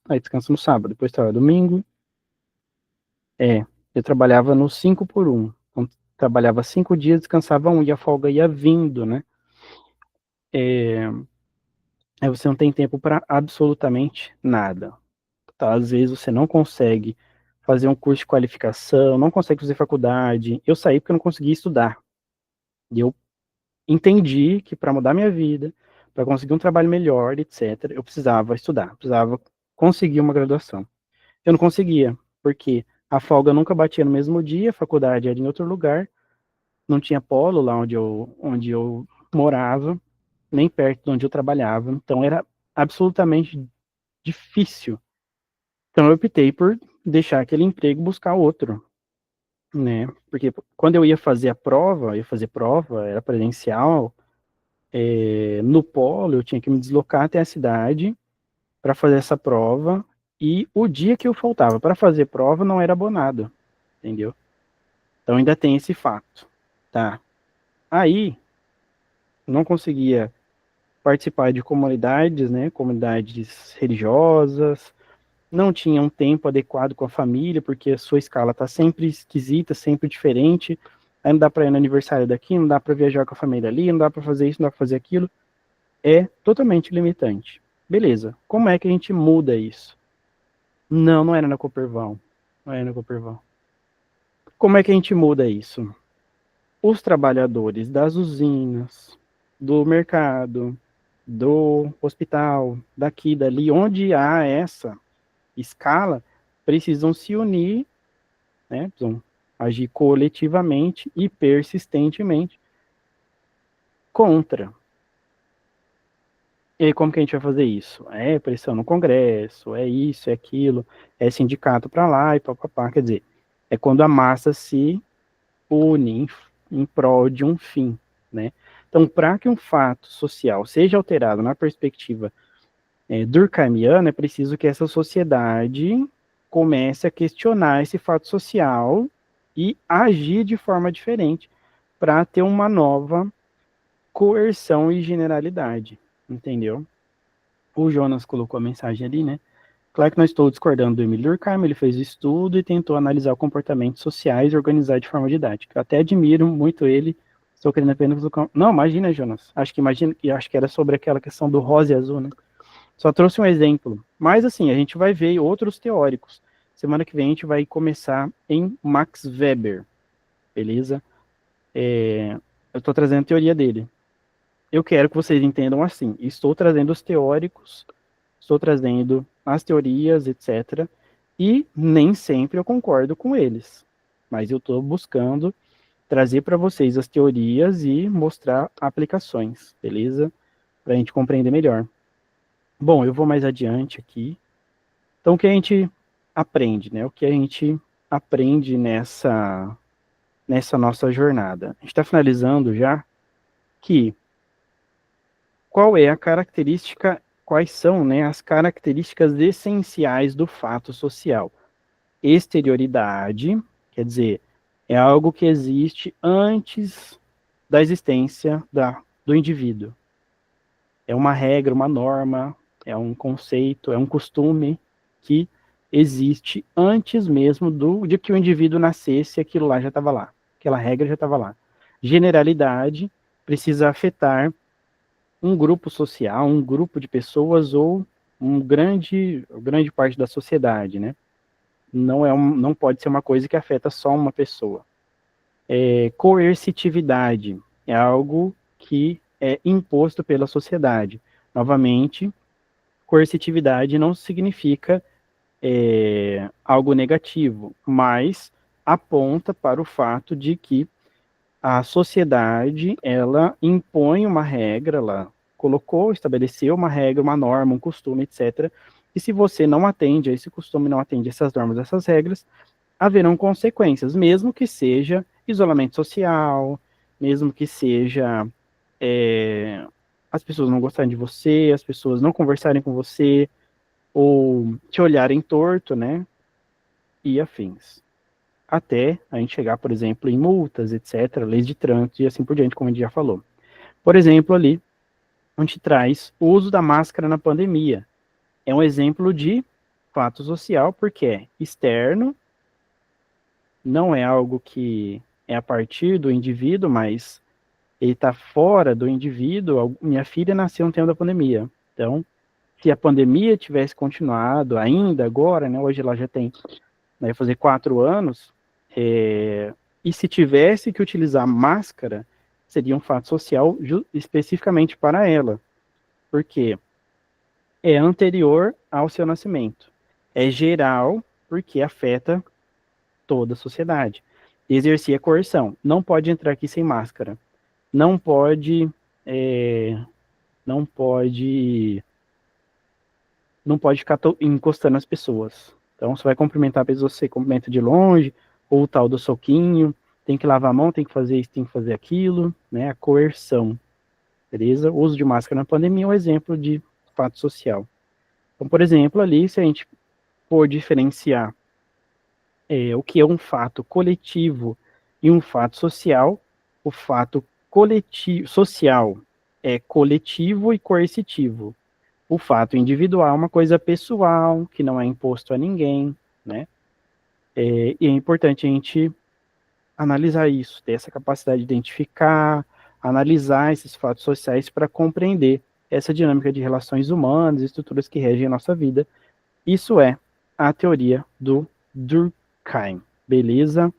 aí descansa no sábado. Depois trabalha domingo. Eu trabalhava no 5 por 1. Então, trabalhava 5 dias, descansava um, e a folga ia vindo, né? Aí você não tem tempo para absolutamente nada. Tá? Às vezes você não consegue fazer um curso de qualificação, não consegue fazer faculdade. Eu saí porque eu não conseguia estudar. E eu entendi que para mudar minha vida, para conseguir um trabalho melhor, etc., eu precisava estudar, precisava conseguir uma graduação. Eu não conseguia, porque a folga nunca batia no mesmo dia, a faculdade era em outro lugar, não tinha polo lá onde eu morava, nem perto de onde eu trabalhava, então era absolutamente difícil. Então eu optei por deixar aquele emprego e buscar outro, né? Porque quando eu ia fazer a prova, eu ia fazer prova, era presencial, no polo eu tinha que me deslocar até a cidade para fazer essa prova, e o dia que eu faltava para fazer prova não era abonado, entendeu? Então ainda tem esse fato, tá? Aí não conseguia participar de comunidades, né? Comunidades religiosas, não tinha um tempo adequado com a família, porque a sua escala está sempre esquisita, sempre diferente. Aí não dá para ir no aniversário daqui, não dá para viajar com a família ali, não dá para fazer isso, não dá para fazer aquilo. É totalmente limitante. Beleza, como é que a gente muda isso? Não, não era na Cooperval. Não era na Cooperval. Como é que a gente muda isso? Os trabalhadores das usinas, do mercado, do hospital, daqui, dali, onde há essa escala, precisam se unir, né? Precisam agir coletivamente e persistentemente contra. E aí, como que a gente vai fazer isso? É pressão no Congresso, é isso, é aquilo, é sindicato para lá e papapá. Quer dizer, é quando a massa se une em prol de um fim, né? Então, para que um fato social seja alterado na perspectiva durkheimiana, é preciso que essa sociedade comece a questionar esse fato social e agir de forma diferente para ter uma nova coerção e generalidade, entendeu? O Jonas colocou a mensagem ali, né? Claro que não estou discordando do Emile Durkheim, ele fez o estudo e tentou analisar comportamentos sociais e organizar de forma didática. Eu até admiro muito ele, estou querendo apenas... Não, imagina, Jonas, acho que era sobre aquela questão do rosa e azul, né? Só trouxe um exemplo. Mas, assim, a gente vai ver outros teóricos. Semana que vem a gente vai começar em Max Weber, beleza? Eu estou trazendo a teoria dele. Eu quero que vocês entendam assim. Estou trazendo os teóricos, estou trazendo as teorias, etc. E nem sempre eu concordo com eles. Mas eu estou buscando trazer para vocês as teorias e mostrar aplicações, beleza? Para a gente compreender melhor. Bom, eu vou mais adiante aqui. Então, o que a gente aprende, né? O que a gente aprende nessa nossa jornada? A gente está finalizando já que quais são, né, as características essenciais do fato social? Exterioridade, quer dizer, é algo que existe antes da existência do indivíduo. É uma regra, uma norma, é um conceito, é um costume que existe antes mesmo de que o indivíduo nascesse, aquilo lá já estava lá, aquela regra já estava lá. Generalidade precisa afetar um grupo social, um grupo de pessoas ou grande parte da sociedade, né? Não pode ser uma coisa que afeta só uma pessoa. Coercitividade é algo que é imposto pela sociedade. Novamente, coercitividade não significa algo negativo, mas aponta para o fato de que a sociedade, ela impõe uma regra, ela estabeleceu uma regra, uma norma, um costume, etc. E se você não atende a esse costume, não atende a essas normas, essas regras, haverão consequências, mesmo que seja isolamento social, mesmo que seja as pessoas não gostarem de você, as pessoas não conversarem com você, ou te olharem torto, né? E afins. Até a gente chegar, por exemplo, em multas, etc., leis de trânsito e assim por diante, como a gente já falou. Por exemplo, ali, onde traz o uso da máscara na pandemia. É um exemplo de fato social, porque é externo, não é algo que é a partir do indivíduo, mas ele está fora do indivíduo. Minha filha nasceu no tempo da pandemia. Então, se a pandemia tivesse continuado ainda agora, né, hoje ela já tem, vai fazer 4 anos, e se tivesse que utilizar máscara, seria um fato social especificamente para ela. Por quê? É anterior ao seu nascimento. É geral, porque afeta toda a sociedade. Exercia coerção. Não pode entrar aqui sem máscara. Não pode, não pode ficar encostando as pessoas. Então, você vai cumprimentar a pessoa, você cumprimenta de longe, ou o tal do soquinho, tem que lavar a mão, tem que fazer isso, tem que fazer aquilo, né? A coerção, beleza? O uso de máscara na pandemia é um exemplo de fato social. Então, por exemplo, ali, se a gente for diferenciar o que é um fato coletivo e um fato social, o fato coletivo, social é coletivo e coercitivo. O fato individual é uma coisa pessoal, que não é imposto a ninguém, né? E é importante a gente analisar isso, ter essa capacidade de identificar, analisar esses fatos sociais para compreender essa dinâmica de relações humanas, estruturas que regem a nossa vida. Isso é a teoria do Durkheim, beleza?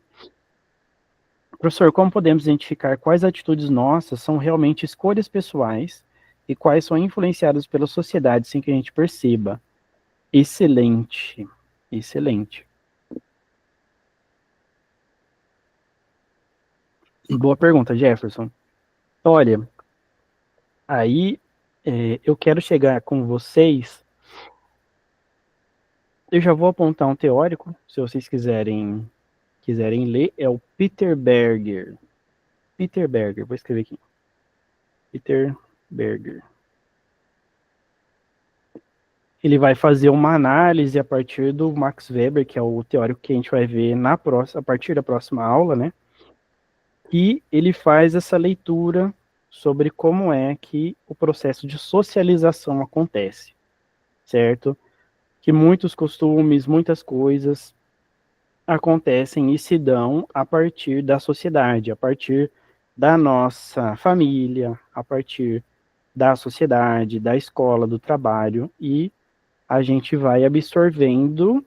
Professor, como podemos identificar quais atitudes nossas são realmente escolhas pessoais e quais são influenciadas pela sociedade sem que a gente perceba? Excelente, excelente. Boa pergunta, Jefferson. Olha, aí eu quero chegar com vocês. Eu já vou apontar um teórico, se vocês quiserem ler, é o Peter Berger. Peter Berger, vou escrever aqui. Peter Berger. Ele vai fazer uma análise a partir do Max Weber, que é o teórico que a gente vai ver a partir da próxima aula, né? E ele faz essa leitura sobre como é que o processo de socialização acontece, certo? Que muitos costumes, muitas coisas acontecem e se dão a partir da sociedade, a partir da nossa família, a partir da sociedade, da escola, do trabalho, e a gente vai absorvendo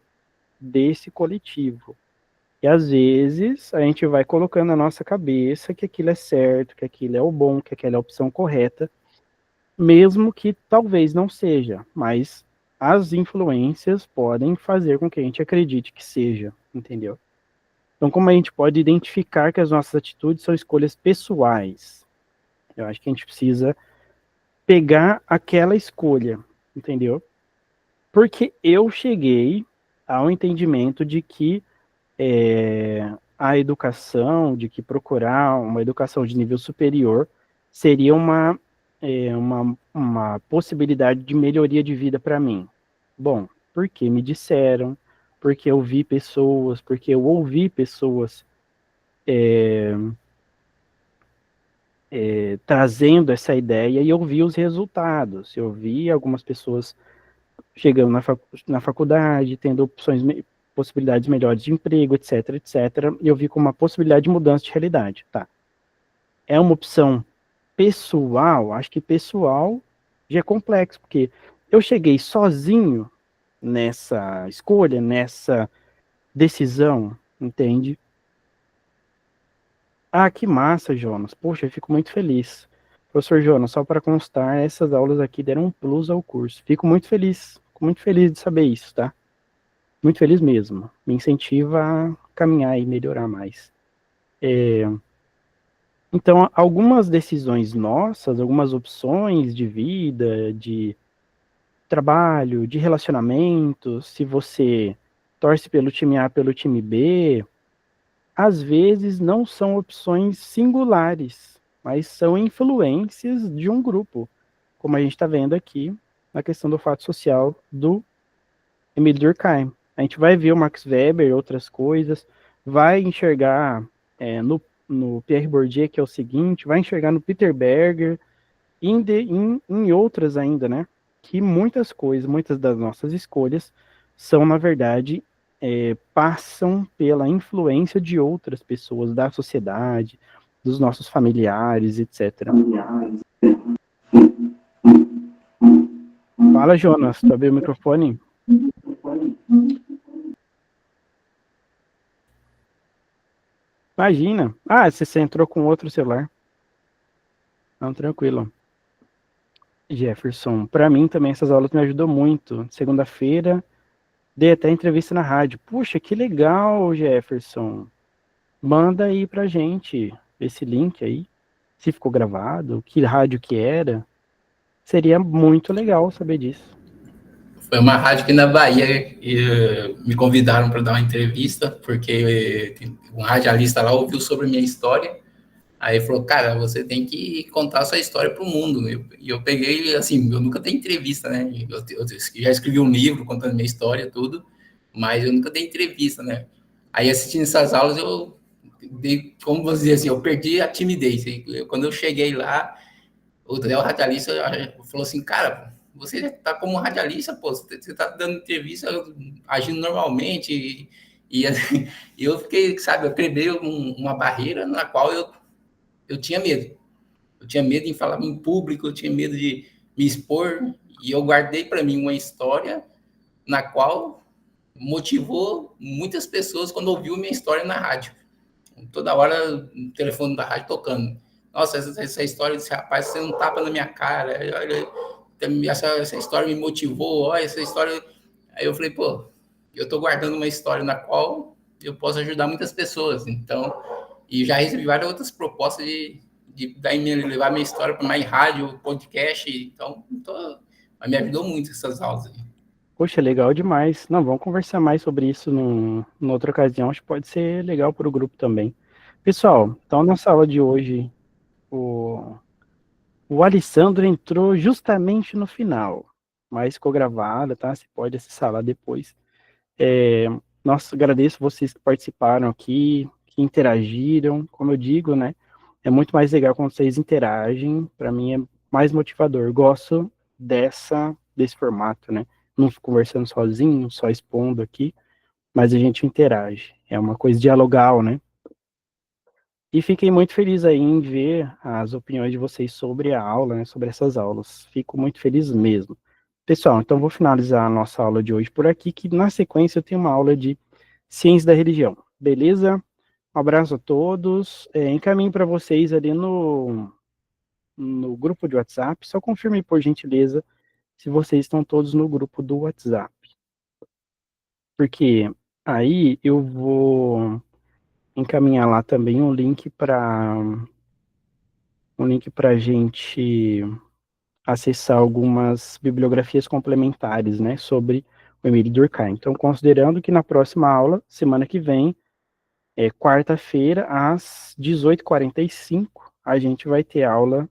desse coletivo. E às vezes a gente vai colocando na nossa cabeça que aquilo é certo, que aquilo é o bom, que aquela é a opção correta, mesmo que talvez não seja, mas as influências podem fazer com que a gente acredite que seja, entendeu? Então, como a gente pode identificar que as nossas atitudes são escolhas pessoais? Eu acho que a gente precisa pegar aquela escolha, entendeu? Porque eu cheguei ao entendimento de que a educação, de que procurar uma educação de nível superior seria uma possibilidade de melhoria de vida para mim. Bom, porque me disseram, porque eu vi pessoas, porque eu ouvi pessoas trazendo essa ideia e eu vi os resultados. Eu vi algumas pessoas chegando na faculdade, tendo possibilidades melhores de emprego, etc, etc. E eu vi como uma possibilidade de mudança de realidade. Tá. É uma opção pessoal? Acho que pessoal já é complexo, porque eu cheguei sozinho nessa escolha, nessa decisão, entende? Ah, que massa, Jonas. Poxa, eu fico muito feliz. Professor Jonas, só para constar, essas aulas aqui deram um plus ao curso. Fico muito feliz de saber isso, tá? Muito feliz mesmo. Me incentiva a caminhar e melhorar mais. Então, algumas decisões nossas, algumas opções de vida, de trabalho, de relacionamento, se você torce pelo time A, pelo time B, às vezes não são opções singulares, mas são influências de um grupo, como a gente está vendo aqui na questão do fato social do Emile Durkheim. A gente vai ver o Max Weber e outras coisas, vai enxergar no Pierre Bourdieu, que é o seguinte, vai enxergar no Peter Berger, em outras ainda, né? Que muitas coisas, muitas das nossas escolhas são, na verdade, passam pela influência de outras pessoas, da sociedade, dos nossos familiares, etc. Fala, Jonas, tu abriu o microfone? Imagina. Ah, você entrou com outro celular. Não, tranquilo. Jefferson, para mim também essas aulas me ajudou muito. Segunda-feira, dei até entrevista na rádio. Puxa, que legal, Jefferson. Manda aí pra gente esse link aí, se ficou gravado, que rádio que era. Seria muito legal saber disso. Foi uma rádio aqui na Bahia e me convidaram para dar uma entrevista, porque um radialista lá ouviu sobre a minha história. Aí falou, cara, você tem que contar a sua história para o mundo. E eu peguei, assim, eu nunca dei entrevista, né? Eu já escrevi um livro contando minha história, tudo, mas eu nunca dei entrevista, né? Aí assistindo essas aulas, eu dei, como você dizer assim, eu perdi a timidez. Quando eu cheguei lá, o Daniel radialista falou assim, cara, você está como radialista, pô, você está dando entrevista agindo normalmente, e eu fiquei, sabe, eu criei uma barreira na qual eu tinha medo. Eu tinha medo de falar em público, eu tinha medo de me expor, e eu guardei para mim uma história na qual motivou muitas pessoas quando ouviu minha história na rádio. Toda hora o telefone da rádio tocando. Nossa, essa história desse rapaz, você não tapa na minha cara. Essa história me motivou, olha, essa história. Aí eu falei, pô, eu estou guardando uma história na qual eu posso ajudar muitas pessoas. Então, e já recebi várias outras propostas de levar minha história para mais rádio, podcast. Então, me ajudou muito essas aulas aí. Poxa, legal demais. Não, vamos conversar mais sobre isso numa outra ocasião. Acho que pode ser legal para o grupo também. Pessoal, então nessa aula de hoje, o Alessandro entrou justamente no final, mas ficou gravada, tá? Você pode acessar lá depois. Nossa, agradeço vocês que participaram aqui, que interagiram. Como eu digo, né? É muito mais legal quando vocês interagem. Para mim é mais motivador. Gosto desse formato, né? Não fico conversando sozinho, só expondo aqui, mas a gente interage. É uma coisa dialogal, né? E fiquei muito feliz aí em ver as opiniões de vocês sobre a aula, né, sobre essas aulas. Fico muito feliz mesmo. Pessoal, então vou finalizar a nossa aula de hoje por aqui, que na sequência eu tenho uma aula de Ciência da Religião. Beleza? Um abraço a todos. Encaminho para vocês ali no grupo de WhatsApp. Só confirme, por gentileza, se vocês estão todos no grupo do WhatsApp. Porque aí eu vou encaminhar lá também um link para a gente acessar algumas bibliografias complementares, né, sobre o Emile Durkheim. Então, considerando que na próxima aula, semana que vem, quarta-feira, às 18h45, a gente vai ter aula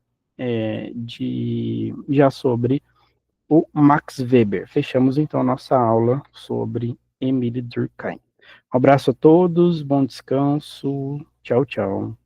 já sobre o Max Weber. Fechamos, então, a nossa aula sobre Emile Durkheim. Um abraço a todos, bom descanso, tchau, tchau.